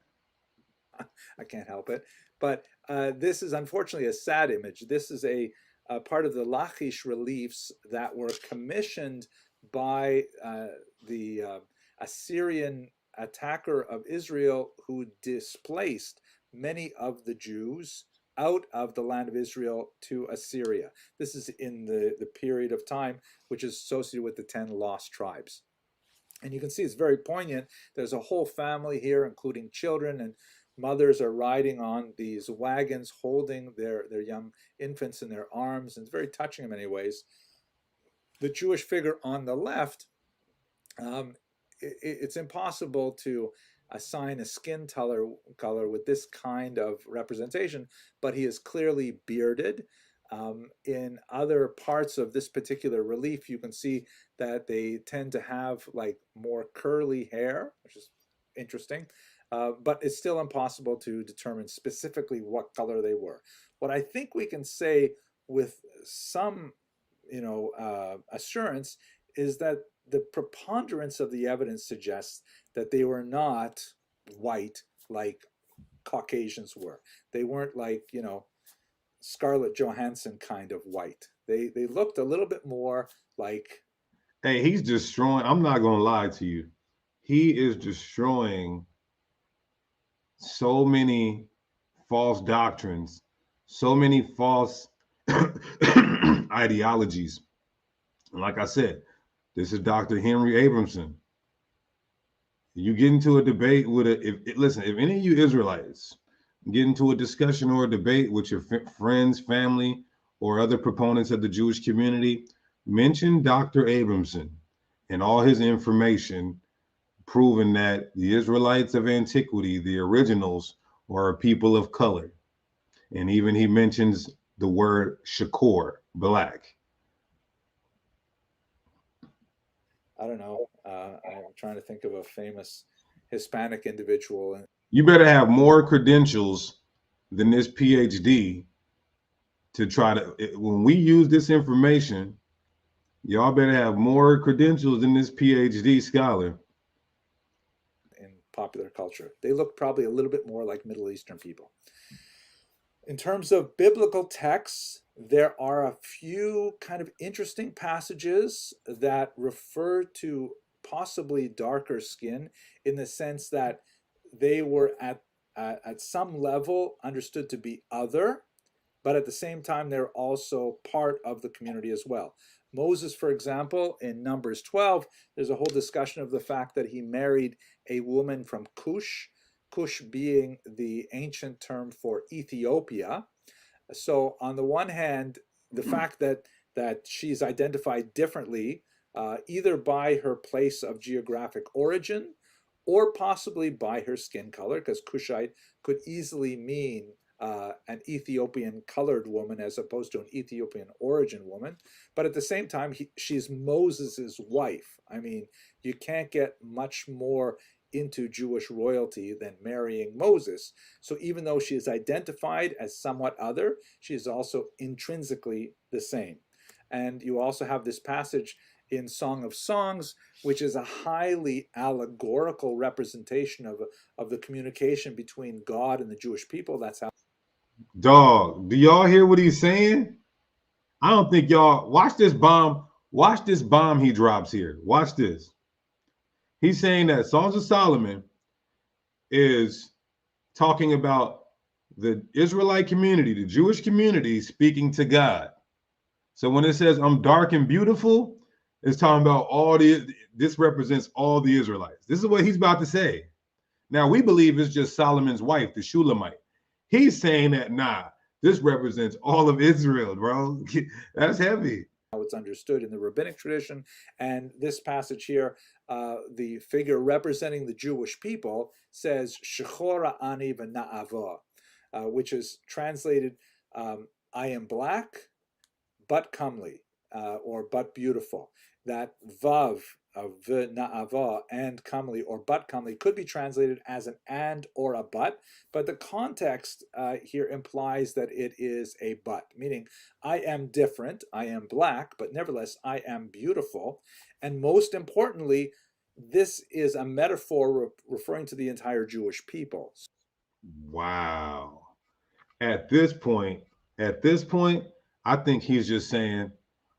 I can't help it. But this is unfortunately a sad image. This is a part of the Lachish reliefs that were commissioned by the Assyrian attacker of Israel, who displaced many of the Jews out of the land of Israel to Assyria. This is in the period of time which is associated with the 10 lost tribes. And you can see it's very poignant. There's a whole family here, including children, and mothers are riding on these wagons, holding their young infants in their arms, and it's very touching in many ways. The Jewish figure on the left, it's impossible to assign a skin color with this kind of representation, but he is clearly bearded. In other parts of this particular relief, you can see that they tend to have like more curly hair, which is interesting, but it's still impossible to determine specifically what color they were. What I think we can say with some, assurance is that the preponderance of the evidence suggests that they were not white like Caucasians were. They weren't like, Scarlett Johansson kind of white. They looked a little bit more like. Hey, he's destroying. I'm not gonna lie to you. He is destroying so many false doctrines, so many false ideologies. And like I said, this is Dr. Henry Abramson. You get into a debate with listen, if any of you Israelites get into a discussion or a debate with your friends, family, or other proponents of the Jewish community, mention Dr. Abramson and all his information proving that the Israelites of antiquity, the originals, are a people of color. And even he mentions the word shakor, black. I don't know. I'm trying to think of a famous Hispanic individual. You better have more credentials than this PhD to try to, when we use this information, y'all better have more credentials than this PhD scholar. In popular culture, they look probably a little bit more like Middle Eastern people. In terms of biblical texts, there are a few kind of interesting passages that refer to possibly darker skin, in the sense that they were at some level understood to be other, but at the same time they're also part of the community as well. Moses, for example, in Numbers 12, there's a whole discussion of the fact that he married a woman from Cush, Cush being the ancient term for Ethiopia. So on the one hand, the fact that she's identified differently, either by her place of geographic origin or possibly by her skin color, because Cushite could easily mean an Ethiopian colored woman as opposed to an Ethiopian origin woman. But at the same time, she's Moses's wife. I mean, you can't get much more into Jewish royalty than marrying Moses. So even though she is identified as somewhat other, she is also intrinsically the same. And you also have this passage in Song of Songs, which is a highly allegorical representation of the communication between God and the Jewish people. That's how. Dog, do y'all hear what he's saying? I don't think y'all watch this bomb. Watch this bomb he drops here. Watch this. He's saying that Songs of Solomon is talking about the Israelite community, the Jewish community speaking to God. So when it says I'm dark and beautiful, it's talking about this represents all the Israelites. This is what he's about to say. Now we believe it's just Solomon's wife, the Shulamite. He's saying that, nah, this represents all of Israel, bro. That's heavy. How it's understood in the rabbinic tradition. And this passage here, the figure representing the Jewish people says, Shechora ani v'na'ava, which is translated, I am black, but comely, or but beautiful. That vav of na'ava and comely or but comely could be translated as an and or a but the context here implies that it is a but, meaning I am different, I am black, but nevertheless I am beautiful. And most importantly, this is a metaphor referring to the entire Jewish people. Wow. At this point, I think he's just saying,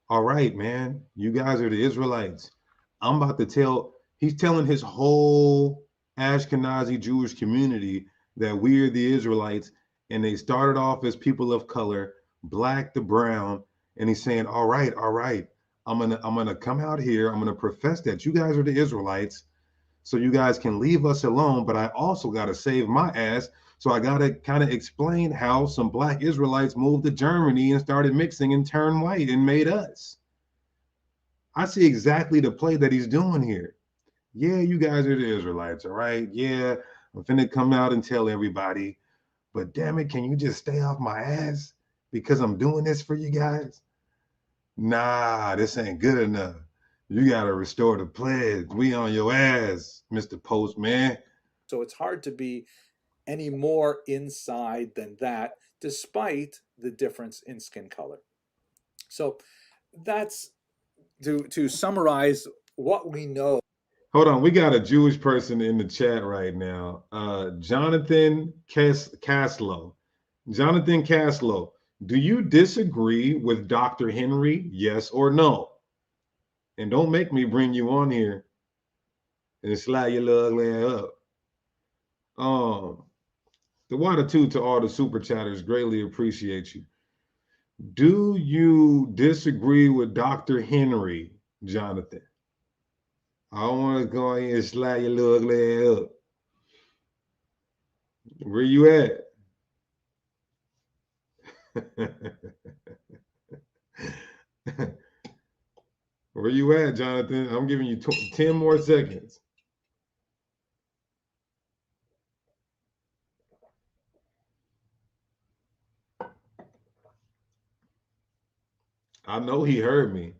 all right, man, you guys are the Israelites. I'm about to he's telling his whole Ashkenazi Jewish community that we are the Israelites, and they started off as people of color, black to brown, and he's saying, all right, I'm gonna come out here, I'm gonna profess that you guys are the Israelites, so you guys can leave us alone, but I also gotta save my ass. So I got to kind of explain how some black Israelites moved to Germany and started mixing and turned white and made us. I see exactly the play that he's doing here. Yeah, you guys are the Israelites, all right? Yeah, I'm finna come out and tell everybody, but damn it, can you just stay off my ass because I'm doing this for you guys? Nah, this ain't good enough. You got to restore the pledge. We on your ass, Mr. Postman. So it's hard to be any more inside than that, despite the difference in skin color. So that's to summarize what we know. Hold on, we got a Jewish person in the chat right now. Jonathan Caslow. Jonathan Caslow, do you disagree with Dr. Henry? Yes or no? And don't make me bring you on here and slide your little ugly up. The gratitude to all the super chatters, greatly appreciate you. Do you disagree with Dr. Henry, Jonathan? I don't want to go in here and slide your little ugly up. Where you at? Where you at, Jonathan? I'm giving you 10 more seconds. I know he heard me.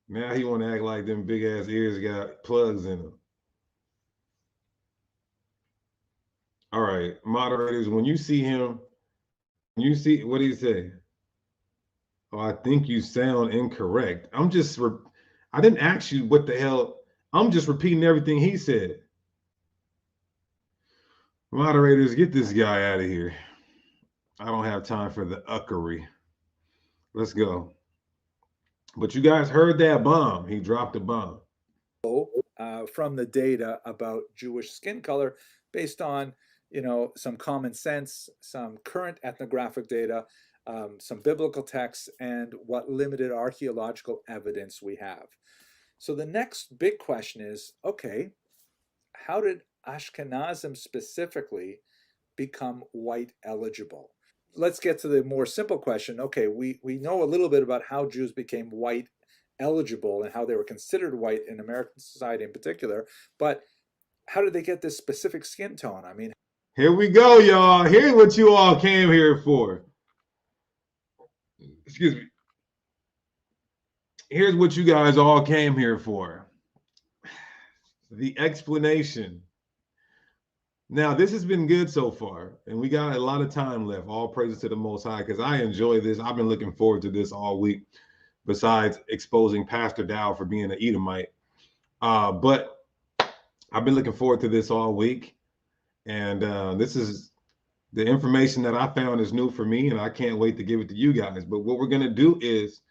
Now he want to act like them big ass ears got plugs in them. All right, moderators, when you see him, you see, what do you say? Oh, I think you sound incorrect. I didn't ask you what the hell. I'm just repeating everything he said. Moderators, get this guy out of here. I don't have time for the uckery. Let's go. But you guys heard that bomb. He dropped a bomb. From the data about Jewish skin color based on, some common sense, some current ethnographic data, some biblical texts, and what limited archaeological evidence we have. So the next big question is, okay, how did Ashkenazim specifically become white eligible? Let's get to the more simple question. Okay, we know a little bit about how Jews became white eligible and how they were considered white in American society in particular, but how did they get this specific skin tone? I mean, here we go, y'all. Here's what you all came here for. Excuse me. Here's what you guys all came here for. The explanation. Now, this has been good so far, and we got a lot of time left. All praises to the Most High, because I enjoy this. I've been looking forward to this all week, besides exposing Pastor Dow for being an Edomite. But I've been looking forward to this all week, and this is the information that I found is new for me, and I can't wait to give it to you guys. But what we're going to do is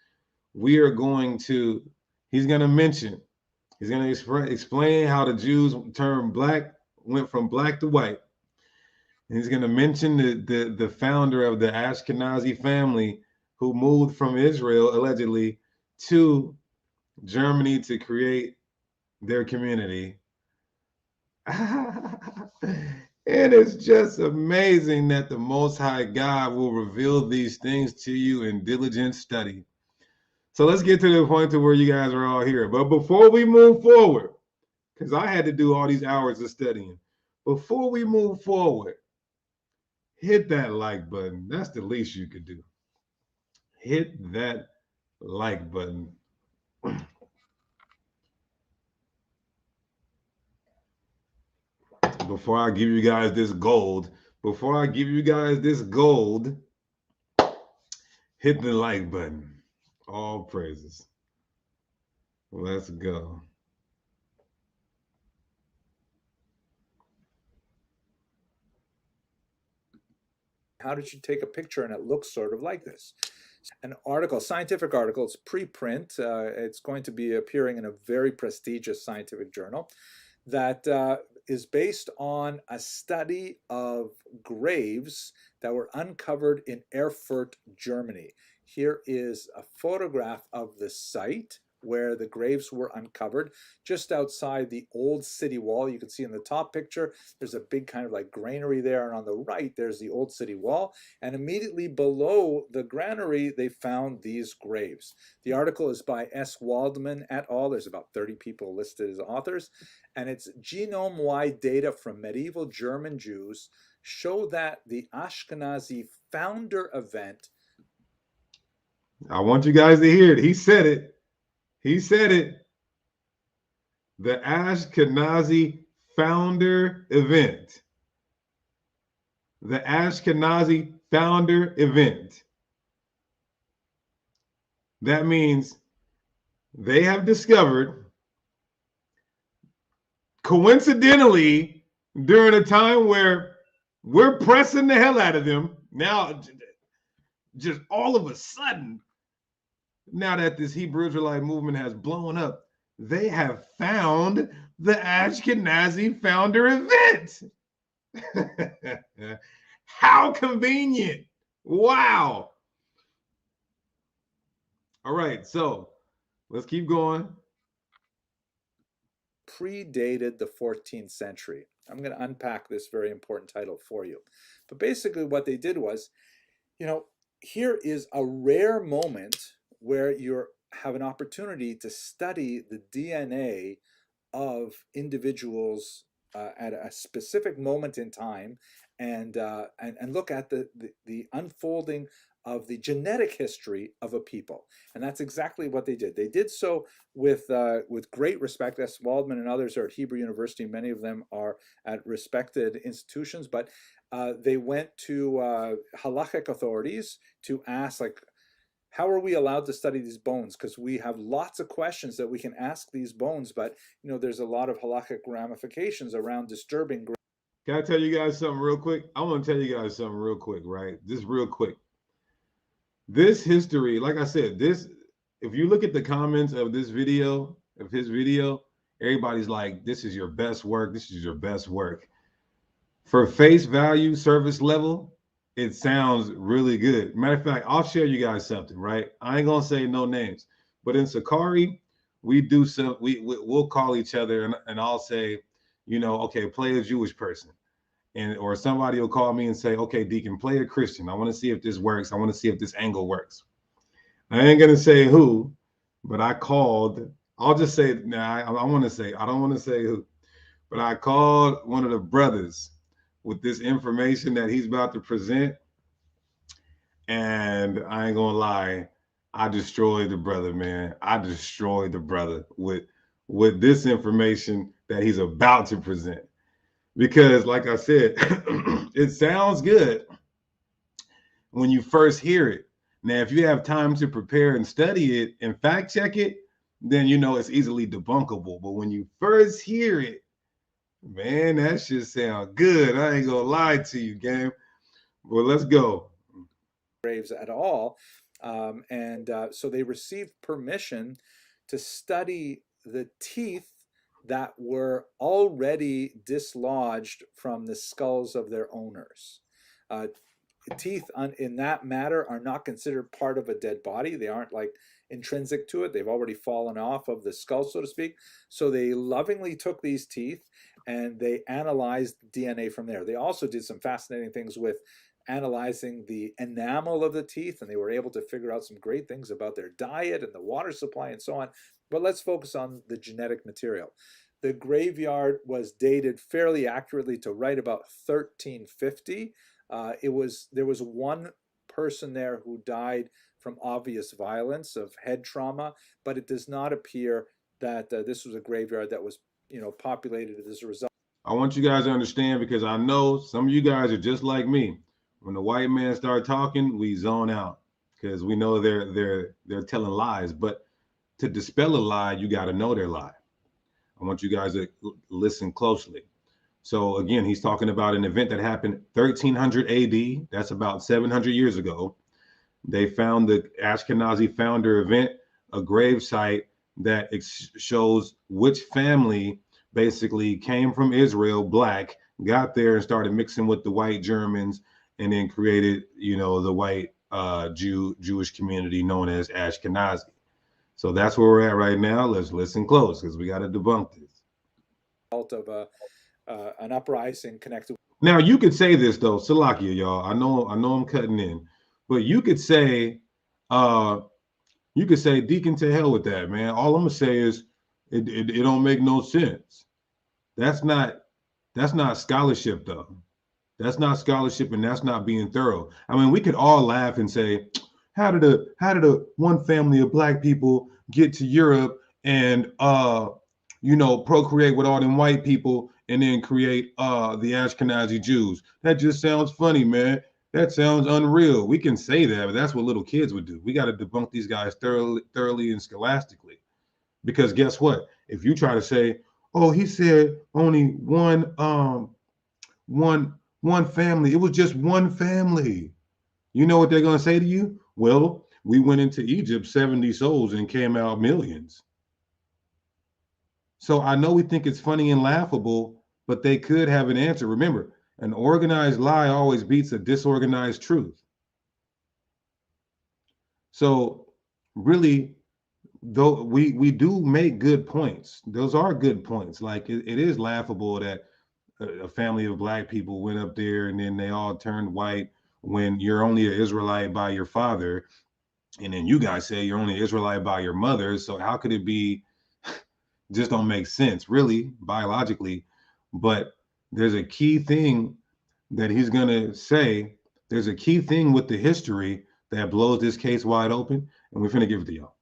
he's going to mention He's going to explain how the Jews went from black to white. And he's going to mention the founder of the Ashkenazi family who moved from Israel, allegedly, to Germany to create their community. And it's just amazing that the Most High God will reveal these things to you in diligent study. So let's get to the point to where you guys are all here. But before we move forward, because I had to do all these hours of studying, before we move forward, hit that like button. That's the least you could do. Hit that like button. Before I give you guys this gold, hit the like button. All praises. Let's go. How did you take a picture and it looks sort of like this? An article, scientific article, it's preprint. It's going to be appearing in a very prestigious scientific journal that is based on a study of graves that were uncovered in Erfurt, Germany. Here is a photograph of the site where the graves were uncovered, just outside the old city wall. You can see in the top picture, there's a big kind of like granary there, and on the right, there's the old city wall. And immediately below the granary, they found these graves. The article is by S. Waldman et al. There's about 30 people listed as authors, and it's genome-wide data from medieval German Jews show that the Ashkenazi founder event. I want you guys to hear it. He said it. He said it. The Ashkenazi founder event. The Ashkenazi founder event. That means they have discovered, coincidentally, during a time where we're pressing the hell out of them, now just all of a sudden, now that this Hebrew Israelite movement has blown up, they have found the Ashkenazi founder event. How convenient. Wow. All right, so let's keep going. Predated the 14th century. I'm going to unpack this very important title for you. But basically what they did was, here is a rare moment where you have an opportunity to study the DNA of individuals at a specific moment in time, and look at the unfolding of the genetic history of a people. And that's exactly what they did. They did so with great respect. S. Waldman and others are at Hebrew University. Many of them are at respected institutions, but they went to halachic authorities to ask, like, how are we allowed to study these bones? Because we have lots of questions that we can ask these bones, but there's a lot of halachic ramifications around disturbing. Can I tell you guys something real quick? I want to tell you guys something real quick, right? Just real quick. This history, like I said, if you look at the comments of his video, everybody's like, this is your best work. This is your best work. For face value, service level, it sounds really good. Matter of fact, I'll share you guys something, right? I ain't gonna say no names, but in Sakari, we do some. We'll call each other, and I'll say, okay, play a Jewish person, or somebody will call me and say, okay, Deacon, play a Christian. I want to see if this works. I want to see if this angle works. I ain't gonna say who, but I called. I'll just say I don't want to say who, but I called one of the brothers with this information that he's about to present. And I ain't gonna lie, I destroyed the brother, man. I destroyed the brother with this information that he's about to present. Because like I said, it sounds good when you first hear it. Now, if you have time to prepare and study it and fact check it, then it's easily debunkable. But when you first hear it, man, that shit sound good. I ain't gonna lie to you, gang. Well, let's go. Graves at all. So they received permission to study the teeth that were already dislodged from the skulls of their owners. Teeth in that matter are not considered part of a dead body. They aren't like intrinsic to it. They've already fallen off of the skull, so to speak. So they lovingly took these teeth and they analyzed DNA from there. They also did some fascinating things with analyzing the enamel of the teeth, and they were able to figure out some great things about their diet and the water supply and so on. But let's focus on the genetic material. The graveyard was dated fairly accurately to right about 1350. There was one person there who died from obvious violence of head trauma, but it does not appear that this was a graveyard that was, populated as a result. I want you guys to understand, because I know some of you guys are just like me. When the white man start talking, we zone out because we know they're telling lies. But to dispel a lie, you got to know their lie. I want you guys to listen closely. So again, he's talking about an event that happened 1300 AD. That's about 700 years ago. They found the Ashkenazi founder event, a grave site that shows which family basically came from Israel, black, got there and started mixing with the white Germans, and then created, the white Jewish community known as Ashkenazi. So that's where we're at right now. Let's listen close because we got to debunk this. Of an uprising connected. Now you could say this though, Salakia, y'all. I know I'm cutting in, but you could say, Deacon, to hell with that, man. All I'm gonna say is, it don't make no sense. That's not scholarship though. That's not scholarship, and that's not being thorough. I mean, we could all laugh and say, how did a one family of black people get to Europe and procreate with all them white people and then create the Ashkenazi Jews? That just sounds funny, man. That sounds unreal. We can say that, but that's what little kids would do. We got to debunk these guys thoroughly and scholastically. Because guess what? If you try to say, oh, he said only one family, it was just one family. You know what they're going to say to you? Well, we went into Egypt 70 souls and came out millions. So I know we think it's funny and laughable, but they could have an answer. Remember, an organized lie always beats a disorganized truth. So really, though we do make good points. Those are good points. Like it is laughable that a family of black people went up there and then they all turned white when you're only an Israelite by your father. And then you guys say you're only Israelite by your mother. So how could it be? Just don't make sense, really, biologically. But there's a key thing that he's going to say. There's a key thing with the history that blows this case wide open. And we're going to give it to y'all.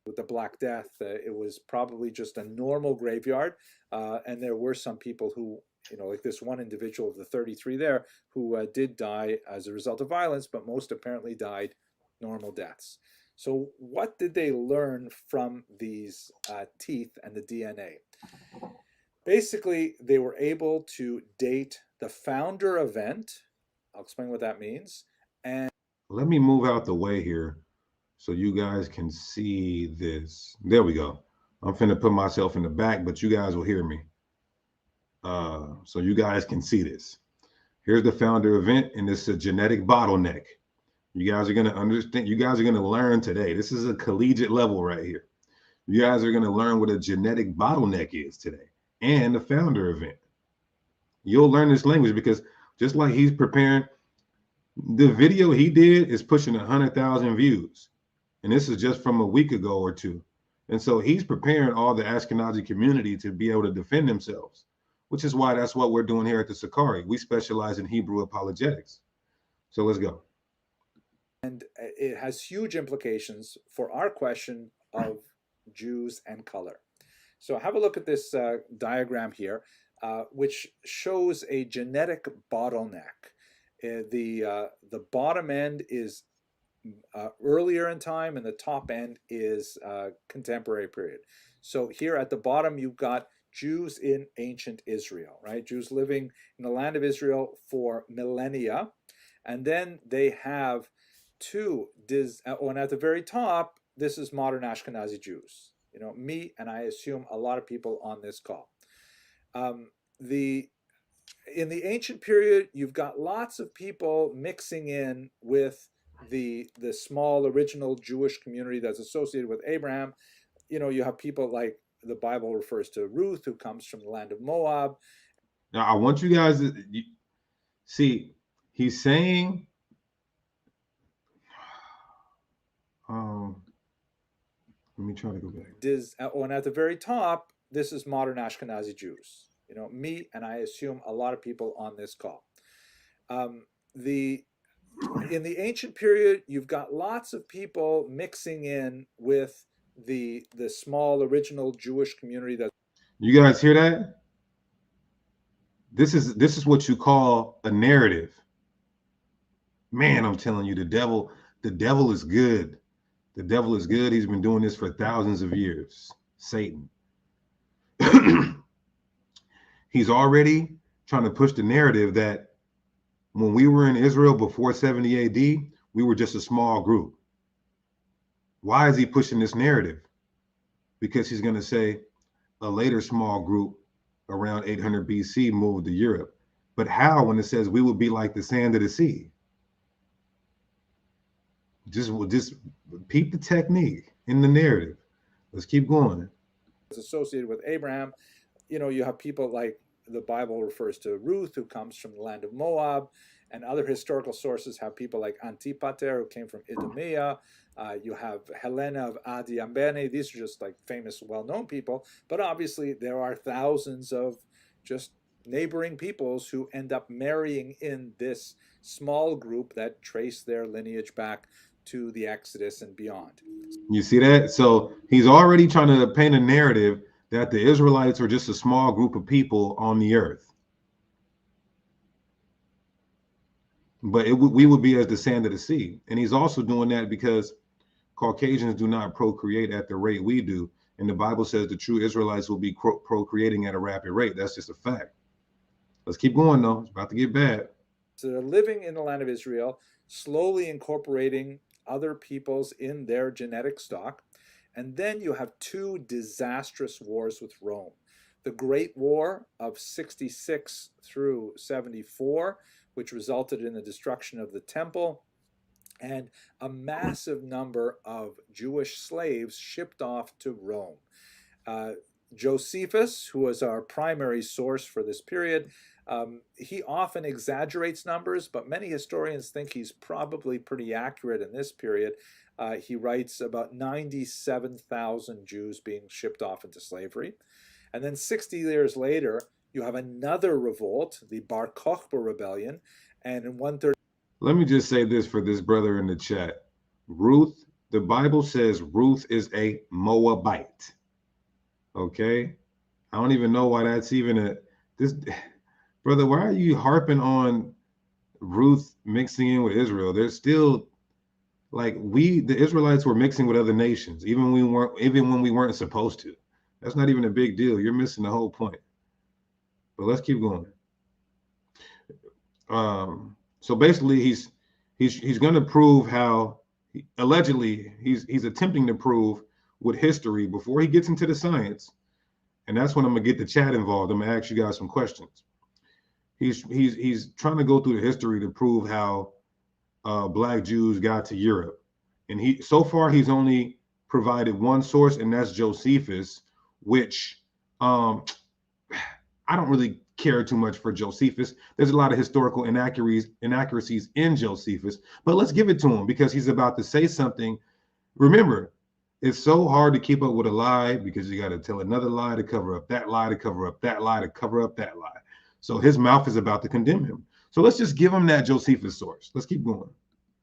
With the Black Death, it was probably just a normal graveyard. And there were some people who, like this one individual of the 33 there, who did die as a result of violence, but most apparently died normal deaths. So what did they learn from these teeth and the DNA? Basically, they were able to date the founder event. I'll explain what that means. And let me move out the way here so you guys can see this. There we go. I'm finna put myself in the back, but you guys will hear me. So you guys can see this. Here's the founder event, and this is a genetic bottleneck. You guys are going to understand. You guys are going to learn today. This is a collegiate level right here. You guys are going to learn what a genetic bottleneck is today and the founder event. You'll learn this language because just like he's preparing, the video he did is pushing 100,000 views. And this is just from a week ago or two. And so he's preparing all the Ashkenazi community to be able to defend themselves, which is why that's what we're doing here at the Sakari. We specialize in Hebrew apologetics. So let's go. And it has huge implications for our question of Jews and color. So have a look at this diagram here, which shows a genetic bottleneck. The bottom end is earlier in time, and the top end is contemporary period. So here at the bottom, you've got Jews in ancient Israel, right? Jews living in the land of Israel for millennia. And then they have and at the very top, this is modern Ashkenazi Jews. me, and I assume a lot of people on this call. In the ancient period, you've got lots of people mixing in with the small original Jewish community that's associated with Abraham. You have people like the Bible refers to Ruth, who comes from the land of Moab. Now, I want you guys to see, he's saying, let me try to go back. And at the very top, this is modern Ashkenazi Jews. Me, and I assume a lot of people on this call. In the ancient period, you've got lots of people mixing in with the small original Jewish community. That you guys hear that? This is what you call a narrative. Man, I'm telling you, the devil is good. The devil is good. He's been doing this for thousands of years. Satan. He's already trying to push the narrative that when we were in Israel before 70 AD, we were just a small group. Why is he pushing this narrative? Because he's going to say a later small group around 800 BC moved to Europe. But how, when it says we will be like the sand of the sea? Just peep the technique in the narrative. Let's keep going. It's associated with Abraham. You have people like the Bible refers to Ruth, who comes from the land of Moab, and other historical sources have people like Antipater, who came from Idumea. You have Helena of Adiambene. These are just like famous, well-known people. But obviously, there are thousands of just neighboring peoples who end up marrying in this small group that trace their lineage back to the Exodus and beyond. You see that? So he's already trying to paint a narrative that the Israelites are just a small group of people on the earth. But we would be as the sand of the sea. And he's also doing that because Caucasians do not procreate at the rate we do. And the Bible says the true Israelites will be procreating at a rapid rate. That's just a fact. Let's keep going, though. It's about to get bad. So they're living in the land of Israel, slowly incorporating other peoples in their genetic stock. And then you have two disastrous wars with Rome. The Great War of 66 through 74, which resulted in the destruction of the temple, and a massive number of Jewish slaves shipped off to Rome. Josephus, who was our primary source for this period, he often exaggerates numbers, but many historians think he's probably pretty accurate in this period. He writes about 97,000 Jews being shipped off into slavery. And then 60 years later, you have another revolt, the Bar Kokhba rebellion, and in 130. Let me just say this for this brother in the chat. Ruth, the Bible says Ruth is a Moabite. Okay? I don't even know why that's even brother, why are you harping on Ruth mixing in with Israel? There's still, like, the Israelites were mixing with other nations, even when we weren't supposed to. That's not even a big deal. You're missing the whole point. But let's keep going. So basically, he's going to prove how allegedly he's attempting to prove with history before he gets into the science, and that's when I'm gonna get the chat involved. I'm gonna ask you guys some questions. He's trying to go through the history to prove how Black Jews got to Europe, and so far he's only provided one source, and that's Josephus, which I don't really care too much for Josephus. There's a lot of historical inaccuracies in Josephus, but let's give it to him because he's about to say something. Remember, it's so hard to keep up with a lie because you got to tell another lie to cover up that lie, to cover up that lie, to cover up that lie. So his mouth is about to condemn him. So let's just give him that Josephus source. Let's keep going.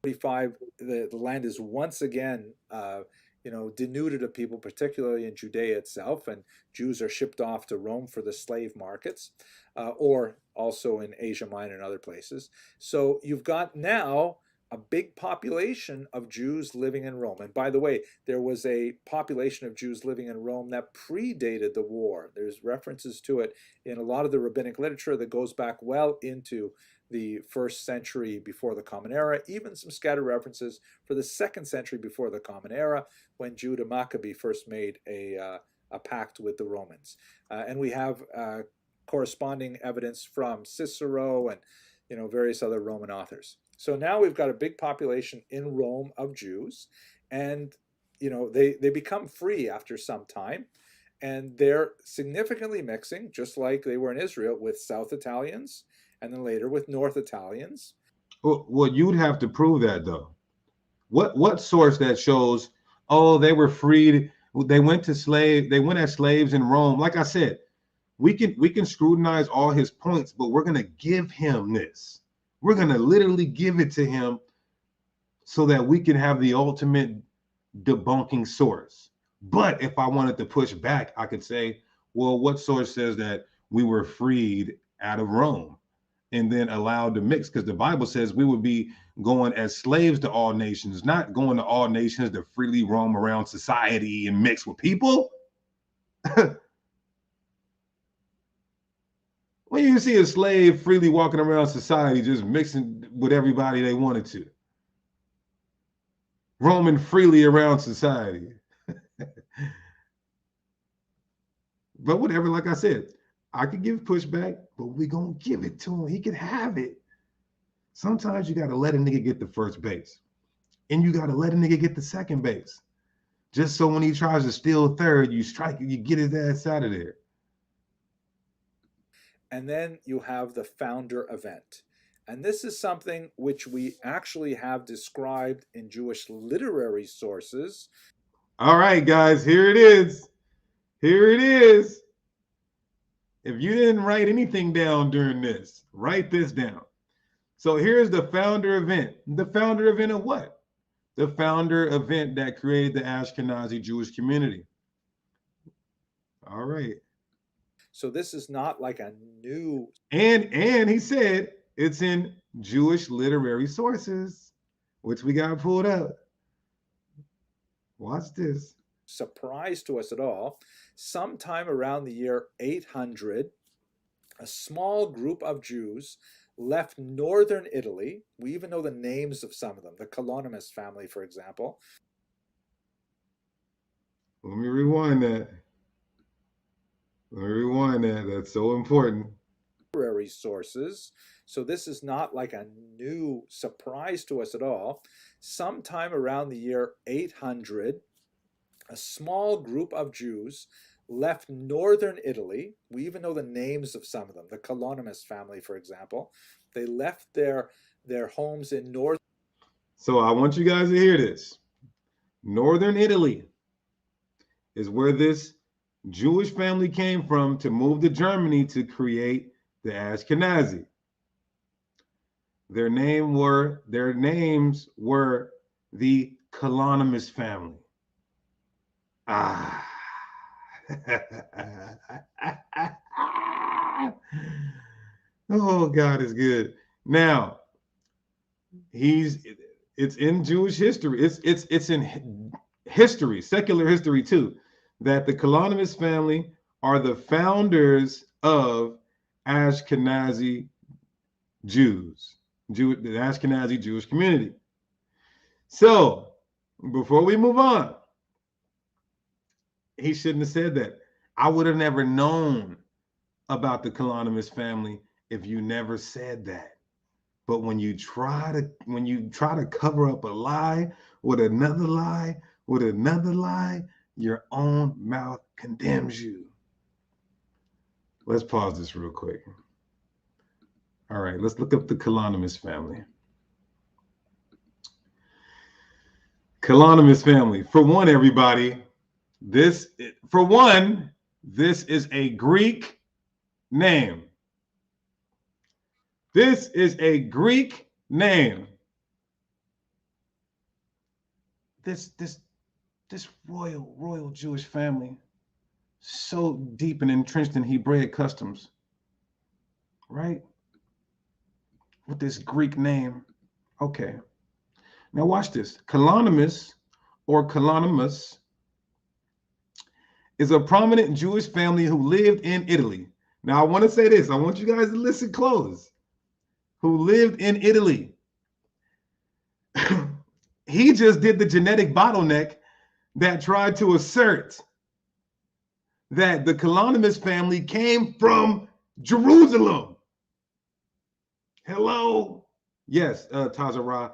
45, the land is once again denuded of people, particularly in Judea itself, and Jews are shipped off to Rome for the slave markets, or also in Asia Minor and other places. So you've got now a big population of Jews living in Rome. And by the way, there was a population of Jews living in Rome that predated the war. There's references to it in a lot of the rabbinic literature that goes back well into the 1st century before the Common Era, even some scattered references for the 2nd century before the Common Era, when Judah Maccabee first made a pact with the Romans. And we have corresponding evidence from Cicero and various other Roman authors. So now we've got a big population in Rome of Jews, and they become free after some time, and they're significantly mixing, just like they were in Israel, with South Italians, and then later with North Italians. Well, you'd have to prove that, though. What source that shows, oh, they were freed, they went as slaves in Rome? Like I said, we can scrutinize all his points, but we're gonna give him this. We're gonna literally give it to him so that we can have the ultimate debunking source. But if I wanted to push back, I could say, well, what source says that we were freed out of Rome and then allowed to mix? Because the Bible says we would be going as slaves to all nations, not going to all nations to freely roam around society and mix with people. When you see a slave freely walking around society, just mixing with everybody they wanted to, roaming freely around society. But whatever, like I said, I could give pushback, but we're going to give it to him. He can have it. Sometimes you got to let a nigga get the first base, and you got to let a nigga get the second base. Just so when he tries to steal third, you strike it, you get his ass out of there. And then you have the founder event. And this is something which we actually have described in Jewish literary sources. All right, guys, here it is. Here it is. If you didn't write anything down during this, write this down. So here's the founder event. The founder event of what? The founder event that created the Ashkenazi Jewish community. All right. So this is not like a new... And he said it's in Jewish literary sources, which we got pulled up. Watch this. Surprise to us at all. Sometime around the year 800, a small group of Jews left northern Italy. We even know the names of some of them. The Colonimus family, for example. Let me rewind that. That's so important. Literary sources. So this is not like a new surprise to us at all. Sometime around the year 800, a small group of Jews left northern Italy. We even know the names of some of them. The Colonimus family, for example. They left their homes in north. So I want you guys to hear this. Northern Italy is where this Jewish family came from to move to Germany to create the Ashkenazi. Their names were the Colonimus family. Oh, God is good. Now, it's in Jewish history. It's in history, secular history too, that the Colonimus family are the founders of Ashkenazi Jews, the Ashkenazi Jewish community. So, before we move on, he shouldn't have said that. I would have never known about the Colonimus family if you never said that. But when you try to cover up a lie with another lie, your own mouth condemns you. Let's pause this real quick. All right, let's look up the Colonimus family. Colonimus family. For one, everybody, this is a Greek name. This is a Greek name. This royal Jewish family, so deep and entrenched in Hebraic customs, right? With this Greek name. Okay. Now watch this. Kalonymus or Kalonymus is a prominent Jewish family who lived in Italy. Now I want to say this. I want you guys to listen close. Who lived in Italy. He just did the genetic bottleneck that tried to assert that the Kalonymus family came from Jerusalem. Hello? Yes, Tazarah.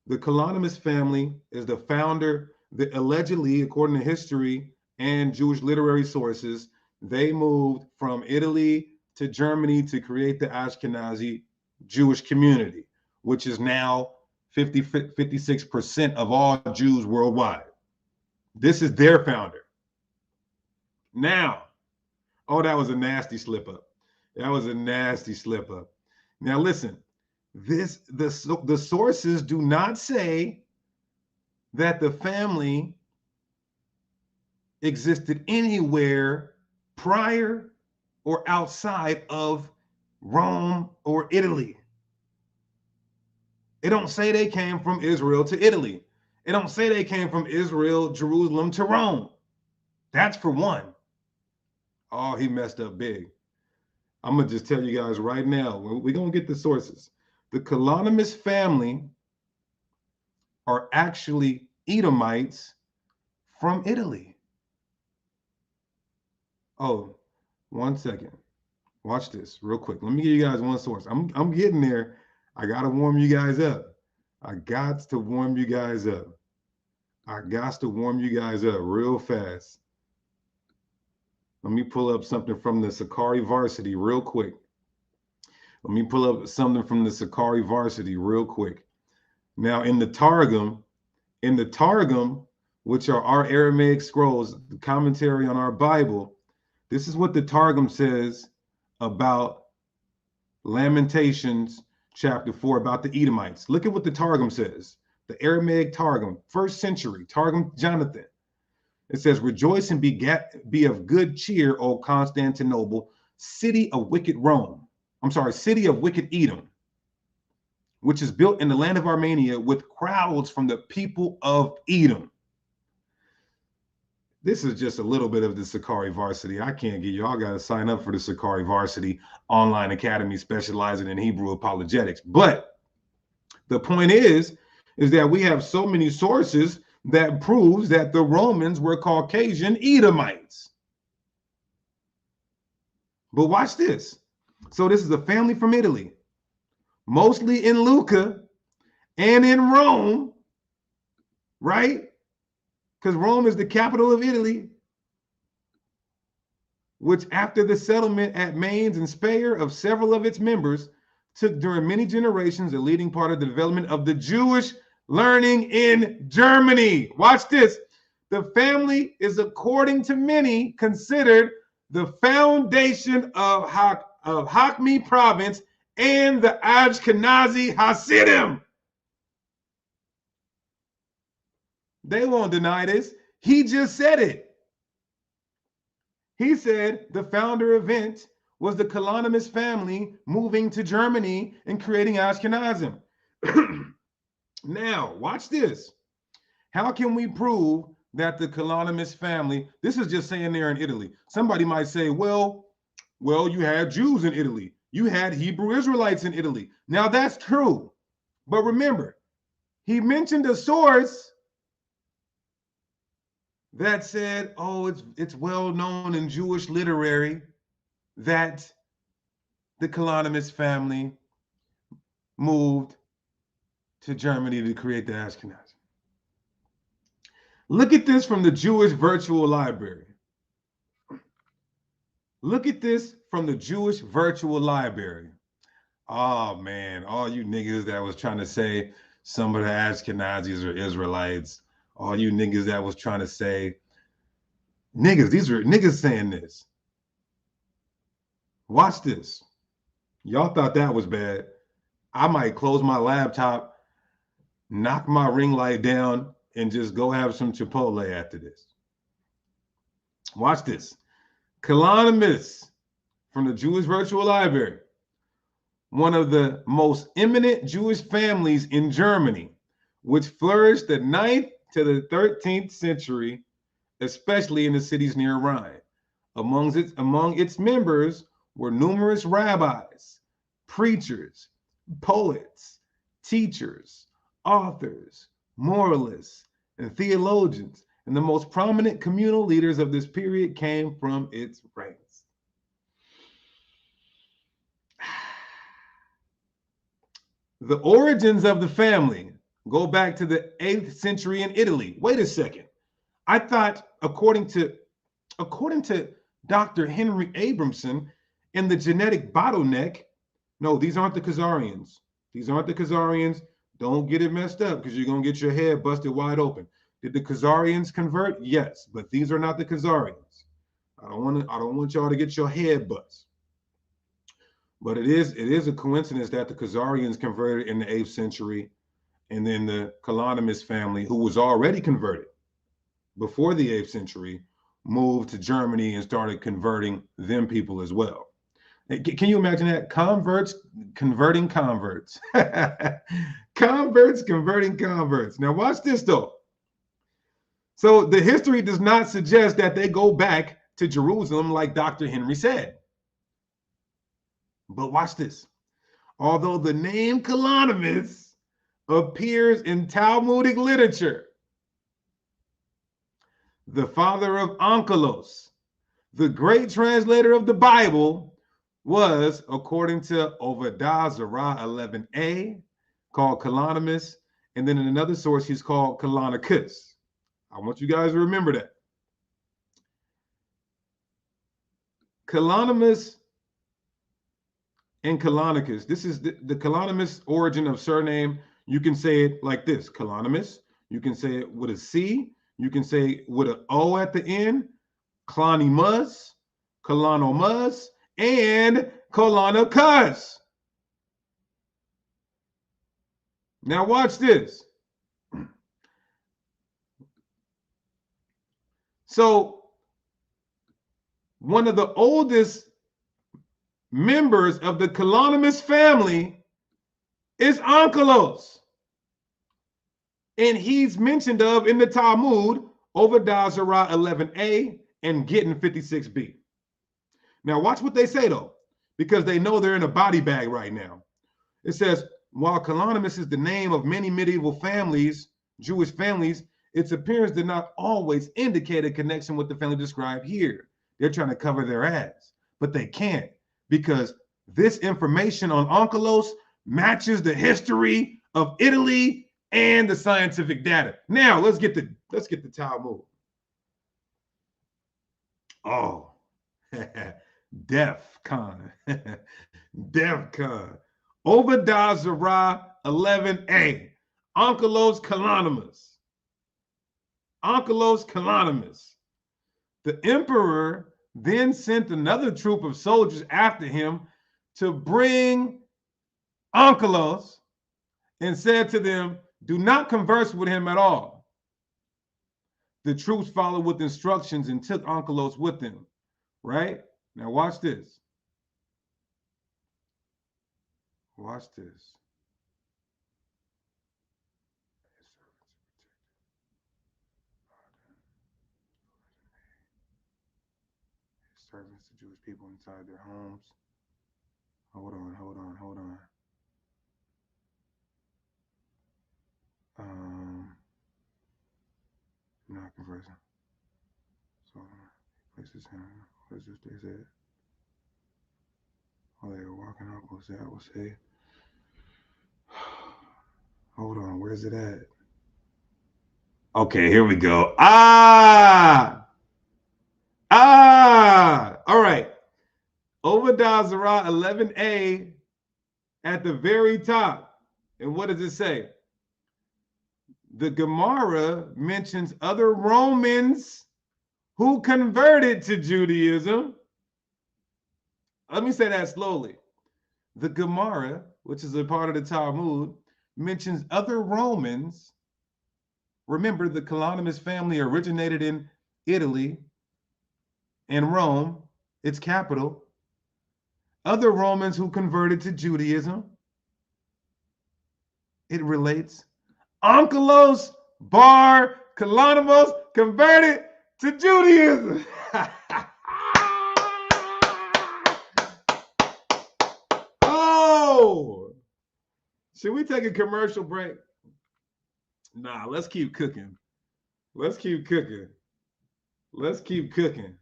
The Kalonymus family is the founder, allegedly, according to history and Jewish literary sources, they moved from Italy to Germany to create the Ashkenazi Jewish community, which is now 56% of all Jews worldwide. This is their founder. Now, oh, that was a nasty slip up. That was a nasty slip up. Now listen, the sources do not say that the family existed anywhere prior or outside of Rome or Italy. It don't say they came from Israel to Italy. It don't say they came from Israel, Jerusalem to Rome. That's for one. Oh, he messed up big. I'm going to just tell you guys right now, we're going to get the sources. The Kalonymus family are actually Edomites from Italy. Oh, 1 second. Watch this real quick. Let me give you guys one source. I'm getting there. I got to warm you guys up. I got to warm you guys up. I got to warm you guys up real fast. Let me pull up something from the Sakari Varsity real quick. Let me pull up something from the Sakari Varsity real quick. Now, in the Targum, which are our Aramaic scrolls, the commentary on our Bible, this is what the Targum says about Lamentations chapter 4, about the Edomites. Look at what the Targum says. The Aramaic Targum, 1st century, Targum Jonathan. It says, rejoice and be of good cheer, O Constantinople, city of wicked Rome. I'm sorry, city of wicked Edom, which is built in the land of Armenia with crowds from the people of Edom. This is just a little bit of the Sakari Varsity. I can't get y'all got to sign up for the Sakari Varsity online academy specializing in Hebrew apologetics. But the point is that we have so many sources that proves that the Romans were Caucasian Edomites. But watch this. So this is a family from Italy, mostly in Lucca and in Rome, right? Because Rome is the capital of Italy, which after the settlement at Mainz and Speyer of several of its members took during many generations a leading part of the development of the Jewish learning in Germany. Watch this. The family is, according to many, considered the foundation of Hakmi province and the Ashkenazi Hasidim. They won't deny this. He just said it. He said the founder event was the Kalonymus family moving to Germany and creating Ashkenazim. Now, watch this. How can we prove that the Kalonymus family, this is just saying they're in Italy. Somebody might say, well, you had Jews in Italy. You had Hebrew Israelites in Italy. Now, that's true. But remember, he mentioned a source that said, oh, it's well known in Jewish literary that the Kalonymus family moved to Germany to create the Ashkenazim. Look at this from the Jewish Virtual Library. Look at this from the Jewish Virtual Library. Oh, man, all you niggas that was trying to say some of the Ashkenazis are Israelites, all you niggas that was trying to say, niggas, these are niggas saying this. Watch this. Y'all thought that was bad. I might close my laptop, knock my ring light down, and just go have some Chipotle after this. Watch this. Kalonymus from the Jewish Virtual Library, one of the most eminent Jewish families in Germany, which flourished the 9th to the 13th century, especially in the cities near Rhine. Among its members were numerous rabbis, preachers, poets, teachers, authors, moralists, and theologians, and the most prominent communal leaders of this period came from its ranks. The origins of the family go back to the 8th century in Italy. Wait a second. I thought, according to Dr. Henry Abramson in the Genetic Bottleneck, no, these aren't the Khazarians. These aren't the Khazarians. Don't get it messed up because you're going to get your head busted wide open. Did the Khazarians convert? Yes, but these are not the Khazarians. I don't want y'all to get your head bust. But it is a coincidence that the Khazarians converted in the 8th century, and then the Kalanimis family, who was already converted before the 8th century, moved to Germany and started converting them people as well. Can you imagine that? Converts converting converts. Converts converting converts. Now watch this though. So the history does not suggest that they go back to Jerusalem like Dr. Henry said. But watch this. Although the name Kalanimis appears in Talmudic literature, the father of Onkelos, the great translator of the Bible, was, according to Obadiah Zerah 11a, called Kalanimis, and then in another source, he's called Kalanicus. I want you guys to remember that. Kalanimis and Kalanicus. This is the Kalanimis origin of surname. You can say it like this, Kalanimis. You can say it with a C. You can say with an O at the end, Klanimus, Kalanomus, and Kalanicus. Now watch this. So one of the oldest members of the Kalanimis family is Onkelos. And he's mentioned of in the Talmud, Obadiah Zerah 11a and Gittin 56b. Now watch what they say though, because they know they're in a body bag right now. It says, while Kalanimis is the name of many medieval families, Jewish families, its appearance did not always indicate a connection with the family described here. They're trying to cover their ass, but they can't, because this information on Onkelos matches the history of Italy and the scientific data. Now let's get the Talmud. Oh, DEF CON. DEF CON. Obadiah Zerah 11a. Onkelos Kalanimus. Onkelos Kalanimus. The emperor then sent another troop of soldiers after him to bring Onkelos and said to them, do not converse with him at all. The troops followed with instructions and took Onkelos with them. Right? Now watch this. Watch this. Servants to Jewish people inside their homes. Hold on. Not conversing. So places him. What is this they said? Oh, they were walking up. What's that? We'll say. Hold on, where's it at? Okay, here we go. All right. Obadiah Zerah 11a at the very top. And what does it say? The Gemara mentions other Romans who converted to Judaism. Let me say that slowly. The Gemara, which is a part of the Talmud, mentions other Romans. Remember, the Kalanimis family originated in Italy and Rome, its capital. Other Romans who converted to Judaism. It relates Onkelos bar Kalonimos converted to Judaism. Oh, should we take a commercial break? Nah, let's keep cooking. Let's keep cooking. Let's keep cooking.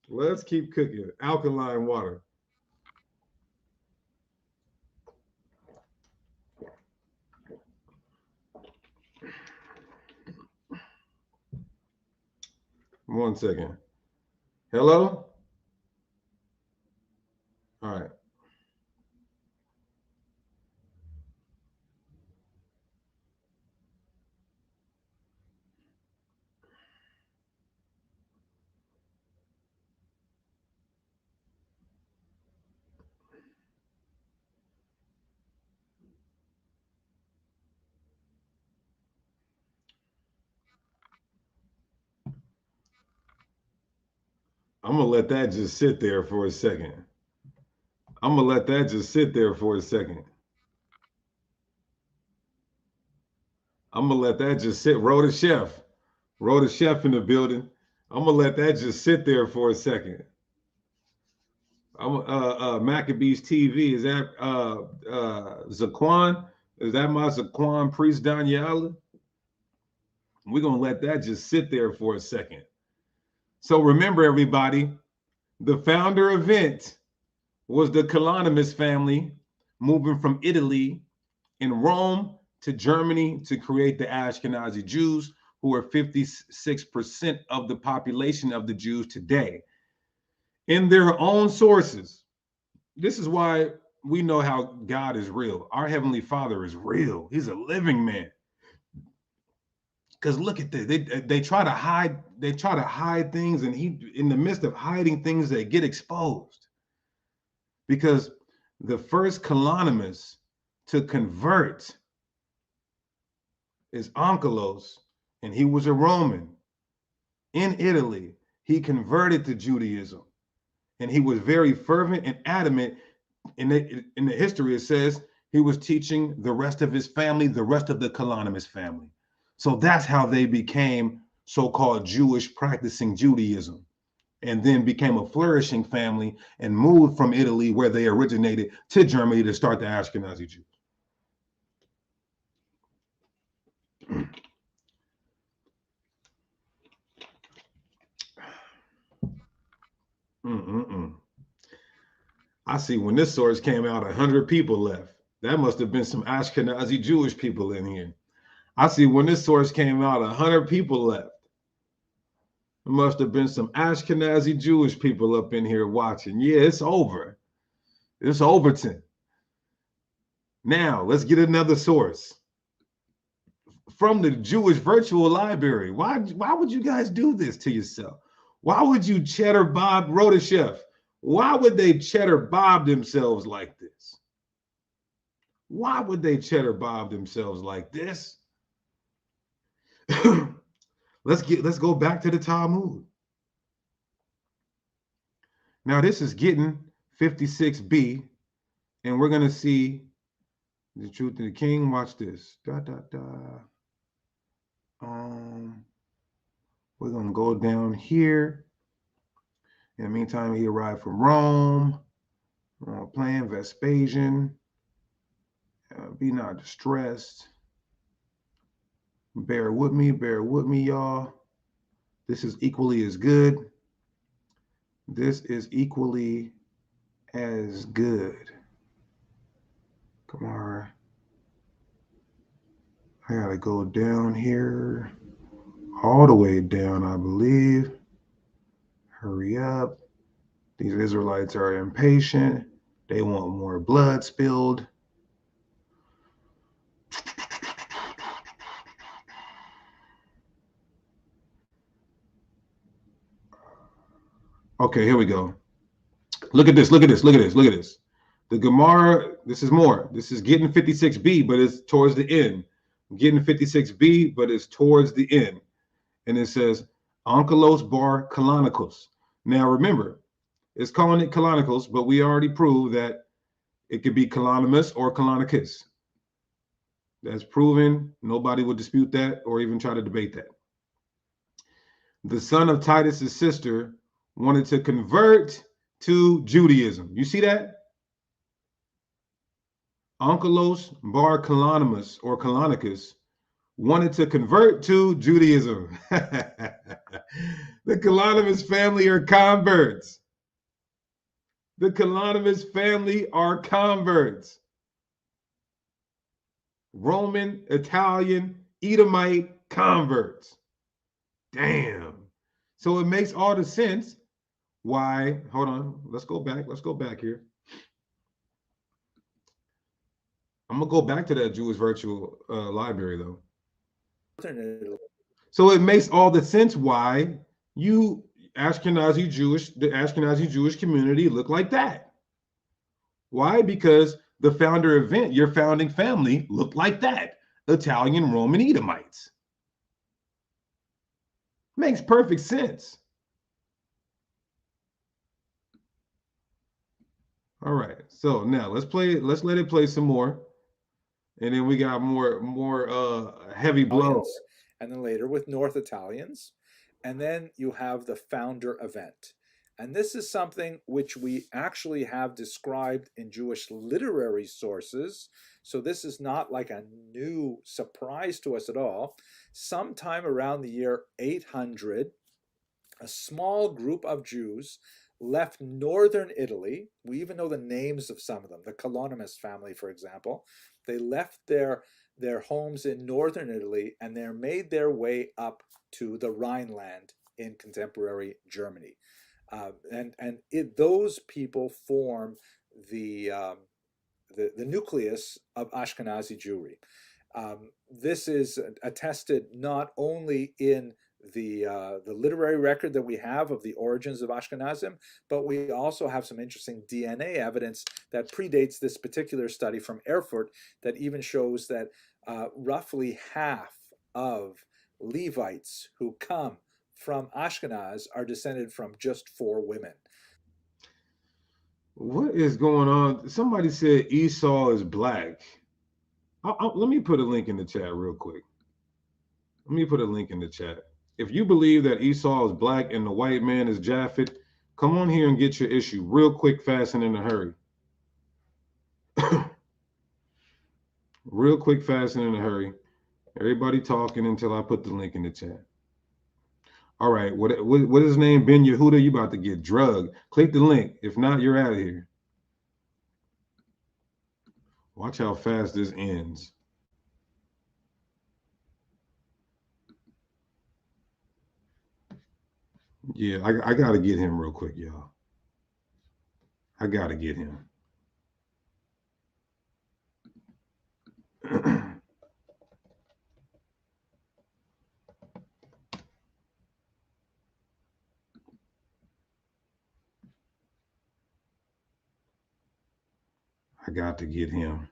Let's keep cooking. Alkaline water. One second. Hello? All right. I'm going to let that just sit there for a second. I'm going to let that just sit there for a second. I'm going to let that just sit. Rhoda Chef in the building. I'm going to let that just sit there for a second. I'm Maccabees TV. Is that Zaquan? Is that my Zaquan Priest Daniela? We're going to let that just sit there for a second. So remember, everybody, the founder event was the Kalonimus family moving from Italy in Rome to Germany to create the Ashkenazi Jews, who are 56% of the population of the Jews today. In their own sources, this is why we know how God is real. Our Heavenly Father is real. He's a living man. Because look at this. They try to hide things, and in the midst of hiding things, they get exposed. Because the first Kalonimus to convert is Onkelos, and he was a Roman in Italy. He converted to Judaism, and he was very fervent and adamant. In the history, it says he was teaching the rest of his family, the rest of the Kalonimus family. So that's how they became so-called Jewish practicing Judaism, and then became a flourishing family and moved from Italy, where they originated, to Germany to start the Ashkenazi Jews. I see when this source came out, 100 people left. That must have been some Ashkenazi Jewish people in here. I see when this source came out, 100 people left. There must have been some Ashkenazi Jewish people up in here watching. Yeah, it's over. It's Overton. Now, let's get another source. From the Jewish Virtual Library. Why would you guys do this to yourself? Why would you cheddar Bob Rhoda Chef? Why would they cheddar Bob themselves like this? Why would they cheddar Bob themselves like this? Let's go back to the Talmud. Now this is getting 56b, and we're gonna see the truth of the king. Watch this. We're gonna go down here. In the meantime, he arrived from Rome. Playing Vespasian. Be not distressed. Bear with me, y'all. This is equally as good. This is equally as good. Come on. I gotta go down here. All the way down, I believe. Hurry up. These Israelites are impatient. They want more blood spilled. Okay, here we go. Look at this. The Gemara, this is more. This is getting 56b, but it's towards the end. Getting 56b, but it's towards the end. And it says, Onkelos bar Kalonikos. Now remember, it's calling it Kalonikos, but we already proved that it could be Kalonimus or Kalonikos. That's proven. Nobody would dispute that or even try to debate that. The son of Titus's sister wanted to convert to Judaism. You see that? Onkelos bar Kalonymus or Colonicus wanted to convert to Judaism. The Kalonymus family are converts. The Kalonymus family are converts. Roman, Italian, Edomite converts. Damn. So it makes all the sense why, hold on, let's go back here. I'm gonna go back to that Jewish virtual library though. So it makes all the sense why you the Ashkenazi Jewish community look like that. Why? Because the founder event, your founding family, looked like that. Italian, Roman, Edomites. Makes perfect sense. All right. So now let's let it play some more. And then we got more heavy blows. And then later with North Italians. And then you have the founder event. And this is something which we actually have described in Jewish literary sources. So this is not like a new surprise to us at all. Sometime around the year 800, a small group of Jews left northern Italy. We even know the names of some of them, the Kalonymus family, for example. They left their homes in northern Italy and they made their way up to the Rhineland in contemporary Germany. Those people form the nucleus of Ashkenazi Jewry. This is attested not only in the literary record that we have of the origins of Ashkenazim, but we also have some interesting DNA evidence that predates this particular study from Erfurt that even shows that roughly half of Levites who come from Ashkenaz are descended from just 4 women. What is going on? Somebody said Esau is black. Let me put a link in the chat real quick. Let me put a link in the chat. If you believe that Esau is black and the white man is Japhet, come on here and get your issue real quick, fast, and in a hurry. Real quick, fast, and in a hurry. Everybody talking until I put the link in the chat. All right, what is his name? Ben Yehuda, you about to get drugged. Click the link. If not, you're out of here. Watch how fast this ends. Yeah, I got to get him real quick, y'all. I got to get him. I got to get him.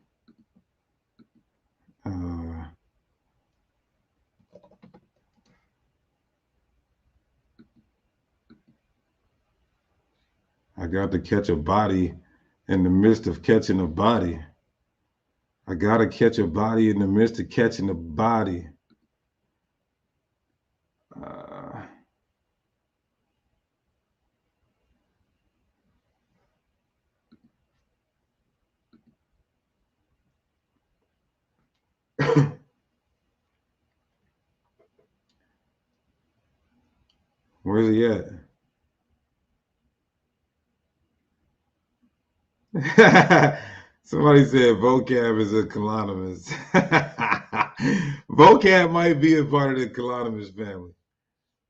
I got to catch a body in the midst of catching a body. I got to catch a body in the midst of catching a body. Where's he at? Somebody said vocab is a Kalonymus. Vocab might be a part of the Kalonymus family.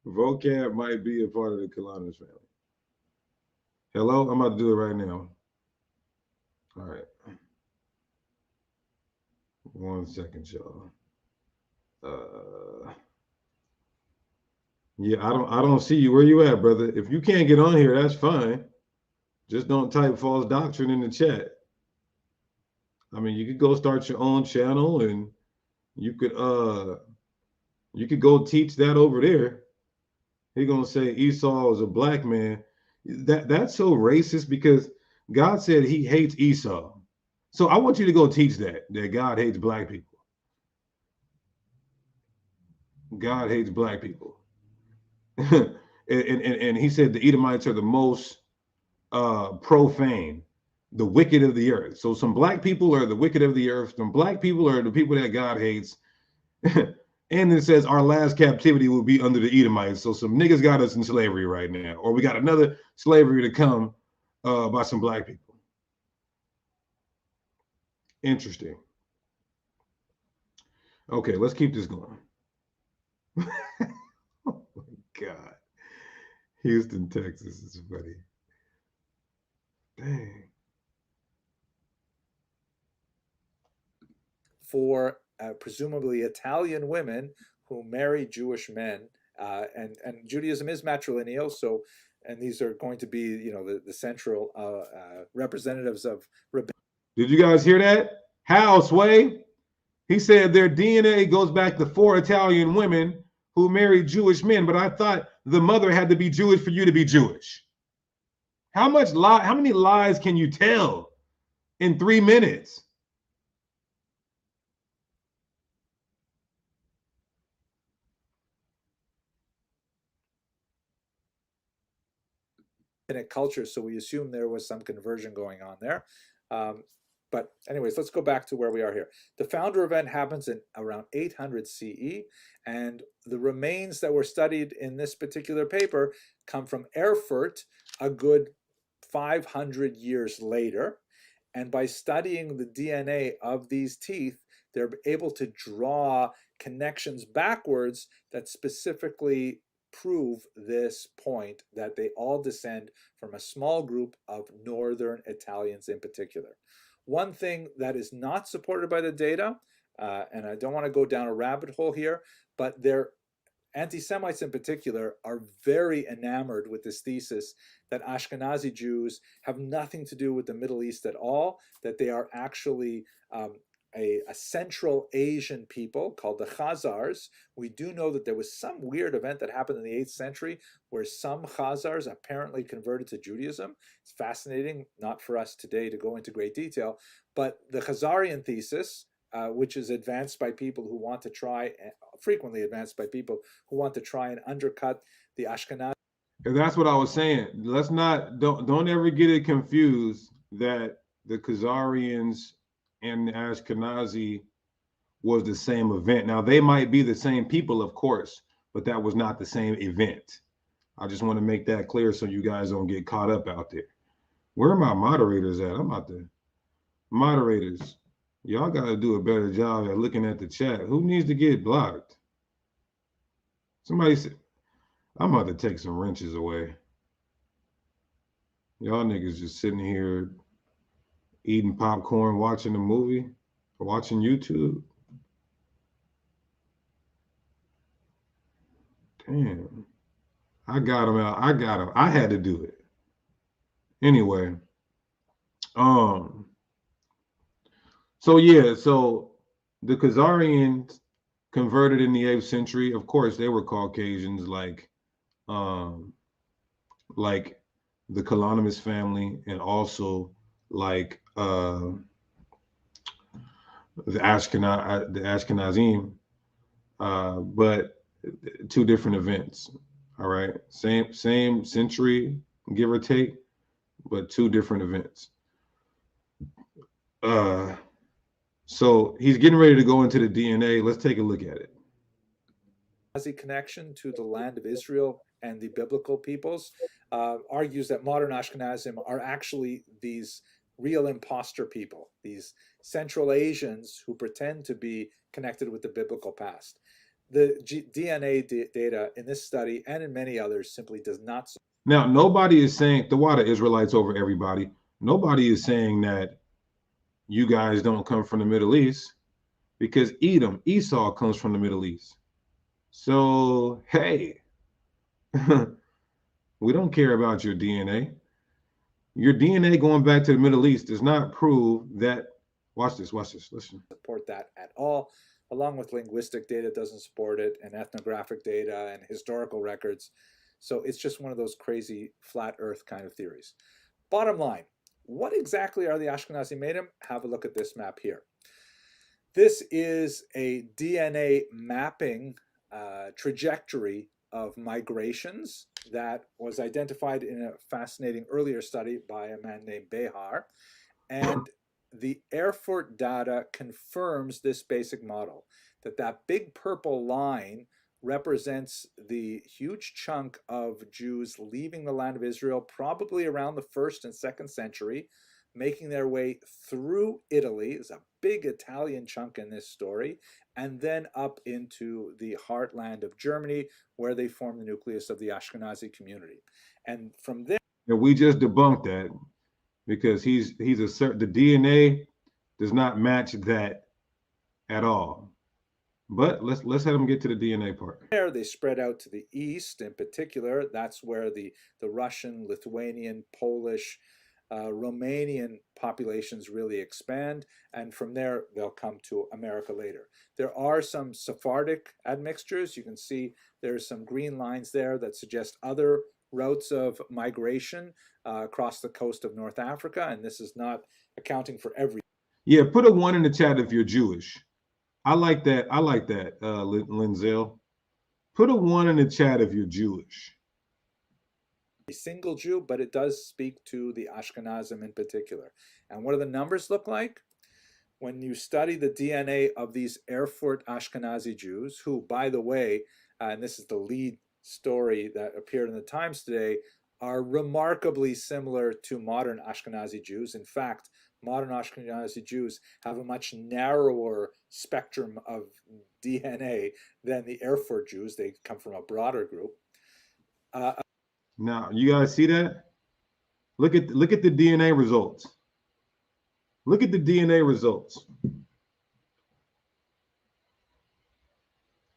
Vocab might be a part of the Kalonymus family. Hello? I'm about to do it right now. All right. 1 second, y'all. Yeah, I don't see you. Where you at, brother? If you can't get on here, that's fine. Just don't type false doctrine in the chat. I mean, you could go start your own channel and you could go teach that over there. He's gonna say Esau is a black man. That's so racist because God said he hates Esau. So I want you to go teach that God hates black people. God hates black people. And he said the Edomites are the most profane, the wicked of the earth. So some black people are the wicked of the earth. Some black people are the people that God hates. And it says our last captivity will be under the Edomites. So some niggas got us in slavery right now, or we got another slavery to come by some black people. Interesting. Okay, let's keep this going. Oh my God. Houston, Texas is funny. Dang. For presumably Italian women who marry Jewish men, and Judaism is matrilineal, so, and these are going to be, you know, the central representatives of rabbinic. Did you guys hear that? How, Sway? He said their DNA goes back to 4 Italian women who married Jewish men, but I thought the mother had to be Jewish for you to be Jewish. How many lies can you tell in 3 minutes? culture, so we assume there was some conversion going on there. But anyways, let's go back to where we are here. The founder event happens in around 800 CE, and the remains that were studied in this particular paper come from Erfurt a good 500 years later. And by studying the DNA of these teeth, they're able to draw connections backwards that specifically prove this point, that they all descend from a small group of northern Italians in particular. One thing that is not supported by the data, and I don't want to go down a rabbit hole here, but their anti-Semites in particular are very enamored with this thesis that Ashkenazi Jews have nothing to do with the Middle East at all, that they are actually a Central Asian people called the Khazars. We do know that there was some weird event that happened in the 8th century where some Khazars apparently converted to Judaism. It's fascinating, not for us today to go into great detail, but the Khazarian thesis, which is advanced by people who want to try, frequently advanced by people who want to try and undercut the Ashkenazi. And that's what I was saying. Let's not, don't ever get it confused that the Khazarians and the Ashkenazi was the same event. Now, they might be the same people, of course, but that was not the same event. I just want to make that clear so you guys don't get caught up out there. Where are my moderators at? I'm out there. Moderators, y'all got to do a better job at looking at the chat. Who needs to get blocked? Somebody said, I'm about to take some wrenches away. Y'all niggas just sitting here eating popcorn, watching a movie, watching YouTube. Damn. I got him out. I had to do it. Anyway. So yeah, so the Khazarians converted in the 8th century. Of course, they were Caucasians, like the Kalanimus family, and also like the Ashkenazim, but 2 different events. All right, same century, give or take, but 2 different events. So he's getting ready to go into the DNA. Let's take a look at it. Connection to the land of Israel and the biblical peoples argues that modern Ashkenazim are actually these real imposter people, these Central Asians who pretend to be connected with the biblical past. The DNA data in this study and in many others simply does not. Now, nobody is saying the water Israelites over everybody. Nobody is saying that you guys don't come from the Middle East, because Esau comes from the Middle East. So, hey, we don't care about your DNA. Your DNA going back to the Middle East does not prove that. Watch this, listen. Support that at all, along with linguistic data doesn't support it, and ethnographic data and historical records. So it's just one of those crazy flat earth kind of theories. Bottom line, what exactly are the Ashkenazi Medim? Have a look at this map here. This is a DNA mapping trajectory of migrations that was identified in a fascinating earlier study by a man named Behar. And the Erfurt data confirms this basic model, that big purple line represents the huge chunk of Jews leaving the land of Israel, probably around the 1st and 2nd century, making their way through Italy. There's a big Italian chunk in this story, and then up into the heartland of Germany, where they form the nucleus of the Ashkenazi community. And from there, and we just debunked that because the DNA does not match that at all. But let's have them get to the DNA part. There, they spread out to the east. In particular, that's where the Russian, Lithuanian, Polish, Romanian populations really expand, and from there they'll come to America later. There are some Sephardic admixtures. You can see there's some green lines there that suggest other routes of migration across the coast of North Africa, and this is not accounting for every. Yeah, put a 1 in the chat if you're Jewish. I like that, Linzel. Put a 1 in the chat if you're Jewish. A single Jew, but it does speak to the Ashkenazim in particular. And what do the numbers look like? When you study the DNA of these Erfurt Ashkenazi Jews, who, by the way, and this is the lead story that appeared in the Times today, are remarkably similar to modern Ashkenazi Jews. In fact, modern Ashkenazi Jews have a much narrower spectrum of DNA than the Erfurt Jews. They come from a broader group. Now, you guys see that? Look at the DNA results. Look at the DNA results.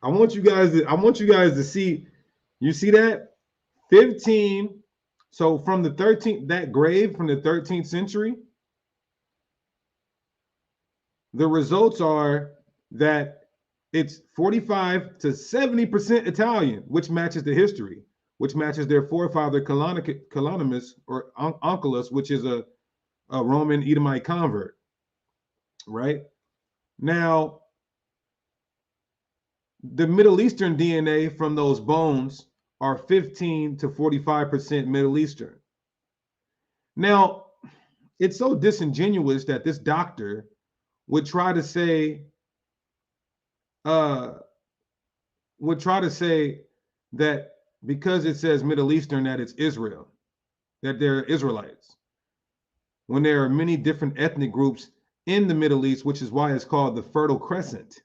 I want you guys to see. You see that? 15. So from the 13th, that grave from the 13th century, the results are that it's 45 to 70% Italian, which matches the history, which matches their forefather Colonimus or Onkelos, which is a Roman Edomite convert, right? Now, the Middle Eastern DNA from those bones are 15 to 45% Middle Eastern. Now, it's so disingenuous that this doctor would try to say that because it says Middle Eastern that it's Israel, that they're Israelites, when there are many different ethnic groups in the Middle East, which is why it's called the Fertile Crescent.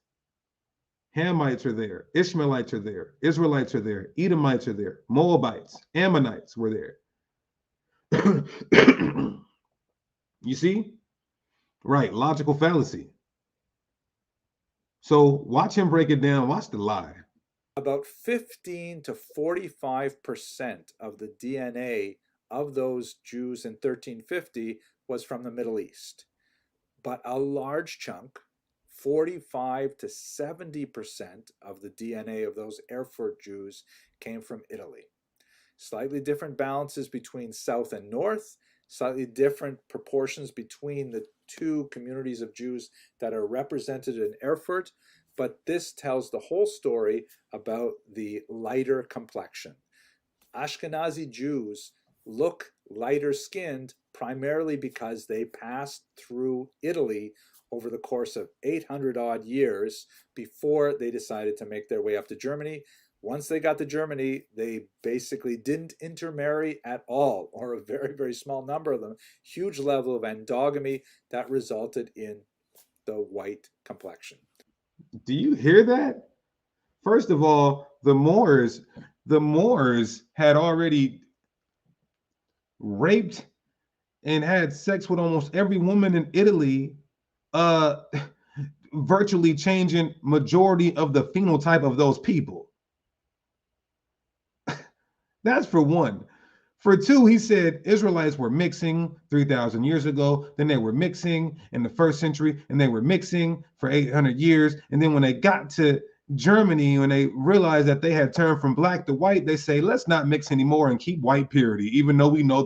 Hamites are there, Ishmaelites are there, Israelites are there, Edomites are there, Moabites, Ammonites were there. You see? Right, logical fallacy. So watch him break it down. Watch the lie. About 15 to 45% of the DNA of those Jews in 1350 was from the Middle East. But a large chunk, 45 to 70% of the DNA of those Erfurt Jews came from Italy. Slightly different balances between South and North, slightly different proportions between the two communities of Jews that are represented in Erfurt, but this tells the whole story about the lighter complexion. Ashkenazi Jews look lighter skinned primarily because they passed through Italy over the course of 800 odd years before they decided to make their way up to Germany. Once they got to Germany, they basically didn't intermarry at all, or a very, very small number of them. Huge level of endogamy that resulted in the white complexion. Do you hear that? First of all, the Moors had already raped and had sex with almost every woman in Italy, virtually changing majority of the phenotype of those people. That's for one. For two, he said Israelites were mixing 3,000 years ago. Then they were mixing in the 1st century, and they were mixing for 800 years. And then when they got to Germany, when they realized that they had turned from black to white, they say, let's not mix anymore and keep white purity, even though we know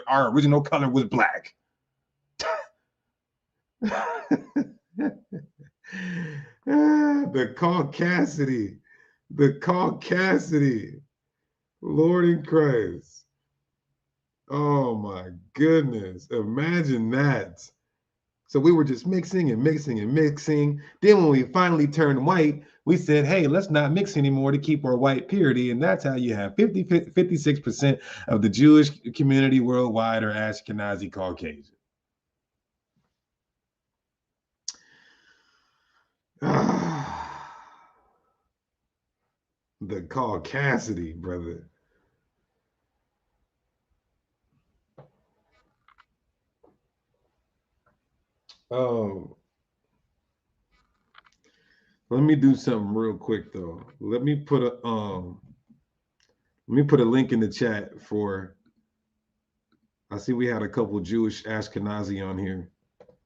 our original color was black. The caucasity. The caucasity. Lord in Christ. Oh my goodness. Imagine that. So we were just mixing and mixing and mixing. Then when we finally turned white, we said, hey, let's not mix anymore to keep our white purity. And that's how you have 56% of the Jewish community worldwide are Ashkenazi Caucasian. The caucasity, brother. Let me do something real quick though. Let me put a link in the chat for. I see we had a couple Jewish Ashkenazi on here.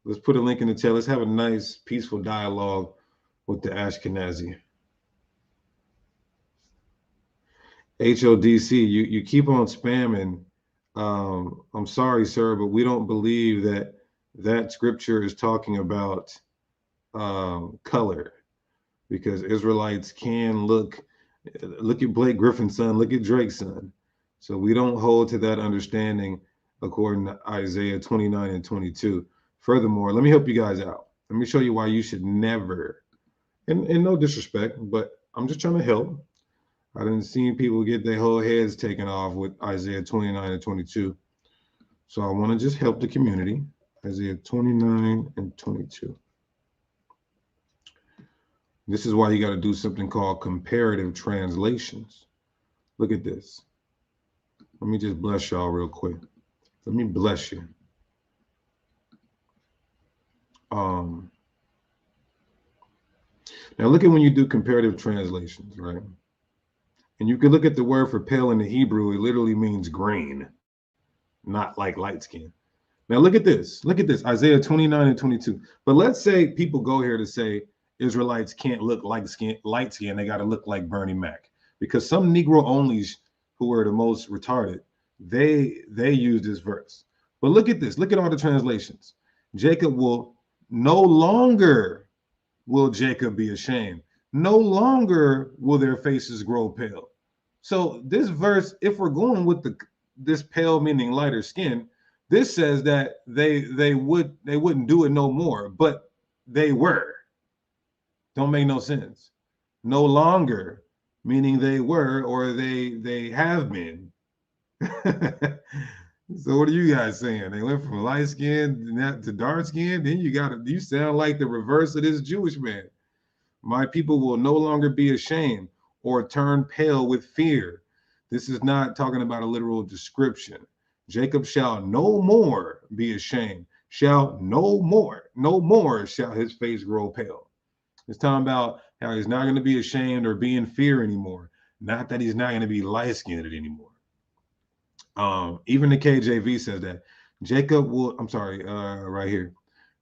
Let's put a link in the chat. Let's have a nice, peaceful dialogue with the Ashkenazi. HODC, you keep on spamming. I'm sorry, sir, but we don't believe that scripture is talking about color, because Israelites can look at Blake Griffin's son, look at Drake's son. So we don't hold to that understanding according to Isaiah 29 and 22. Furthermore, let me help you guys out. Let me show you why you should never, and no disrespect, but I'm just trying to help. I didn't see people get their whole heads taken off with Isaiah 29 and 22. So I want to just help the community. Isaiah 29 and 22. This is why you got to do something called comparative translations. Look at this. Let me just bless y'all real quick. Let me bless you. Now look at when you do comparative translations, right? And you can look at the word for pale in the Hebrew. It literally means green, not like light skin. Now look at this. Look at this. Isaiah 29 and 22. But let's say people go here to say Israelites can't look light skin. They got to look like Bernie Mac, because some Negro onlys who are the most retarded, they use this verse. But look at this. Look at all the translations. Jacob will no longer will Jacob be ashamed. No longer will their faces grow pale. So this verse, if we're going with this pale meaning lighter skin, this says that they wouldn't do it no more, but they were. Don't make no sense. No longer meaning they were, or they have been. So what are you guys saying? They went from light skin to dark skin? Then you sound like the reverse of this Jewish man. My people will no longer be ashamed or turn pale with fear. This is not talking about a literal description. Jacob shall no more be ashamed. Shall no more shall his face grow pale. It's talking about how he's not going to be ashamed or be in fear anymore. Not that he's not going to be light-skinned anymore. Even the KJV says that. Right here.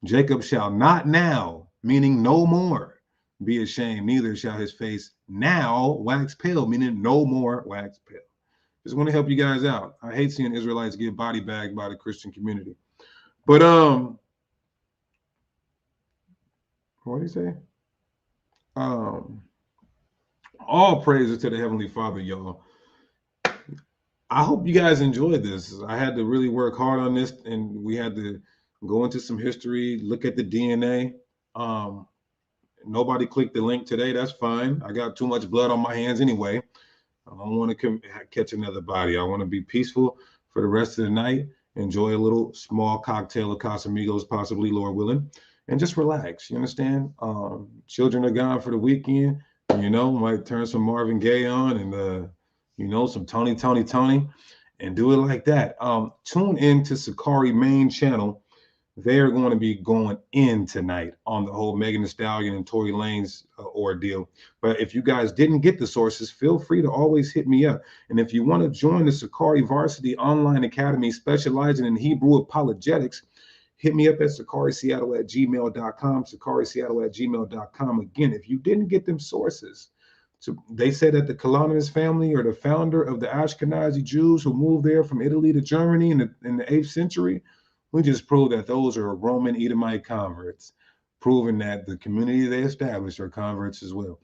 Jacob shall not now, meaning no more, be ashamed, neither shall his face now wax pale, meaning no more wax pale. Just want to help you guys out. I hate seeing Israelites get body bagged by the Christian community. But what do you say? All praises to the Heavenly Father, y'all. I hope you guys enjoyed this. I had to really work hard on this, and we had to go into some history, look at the DNA. Nobody clicked the link today. That's fine. I got too much blood on my hands anyway. I don't want to catch another body. I want to be peaceful for the rest of the night, enjoy a little small cocktail of Casamigos, possibly, Lord willing, and just relax. You understand? Children are gone for the weekend. Might turn some Marvin Gaye on and some Tony, and do it like that. Tune in to Sakari main channel. They're going to be going in tonight on the whole Megan Thee Stallion and Tory Lanez ordeal. But if you guys didn't get the sources, feel free to always hit me up. And if you want to join the Sakari Varsity Online Academy specializing in Hebrew apologetics, hit me up at sakariseattle@gmail.com, sakariseattle@gmail.com. Again, if you didn't get them sources, so they said that the Colonialist family, or the founder of the Ashkenazi Jews who moved there from Italy to Germany in the 8th century, we just proved that those are Roman Edomite converts, proving that the community they established are converts as well.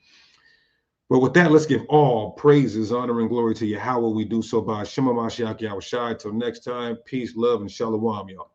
But with that, let's give all praises, honor, and glory to Yahweh. We do so by Shema Mashiach Yahushai. Till next time, peace, love, and shalom, y'all.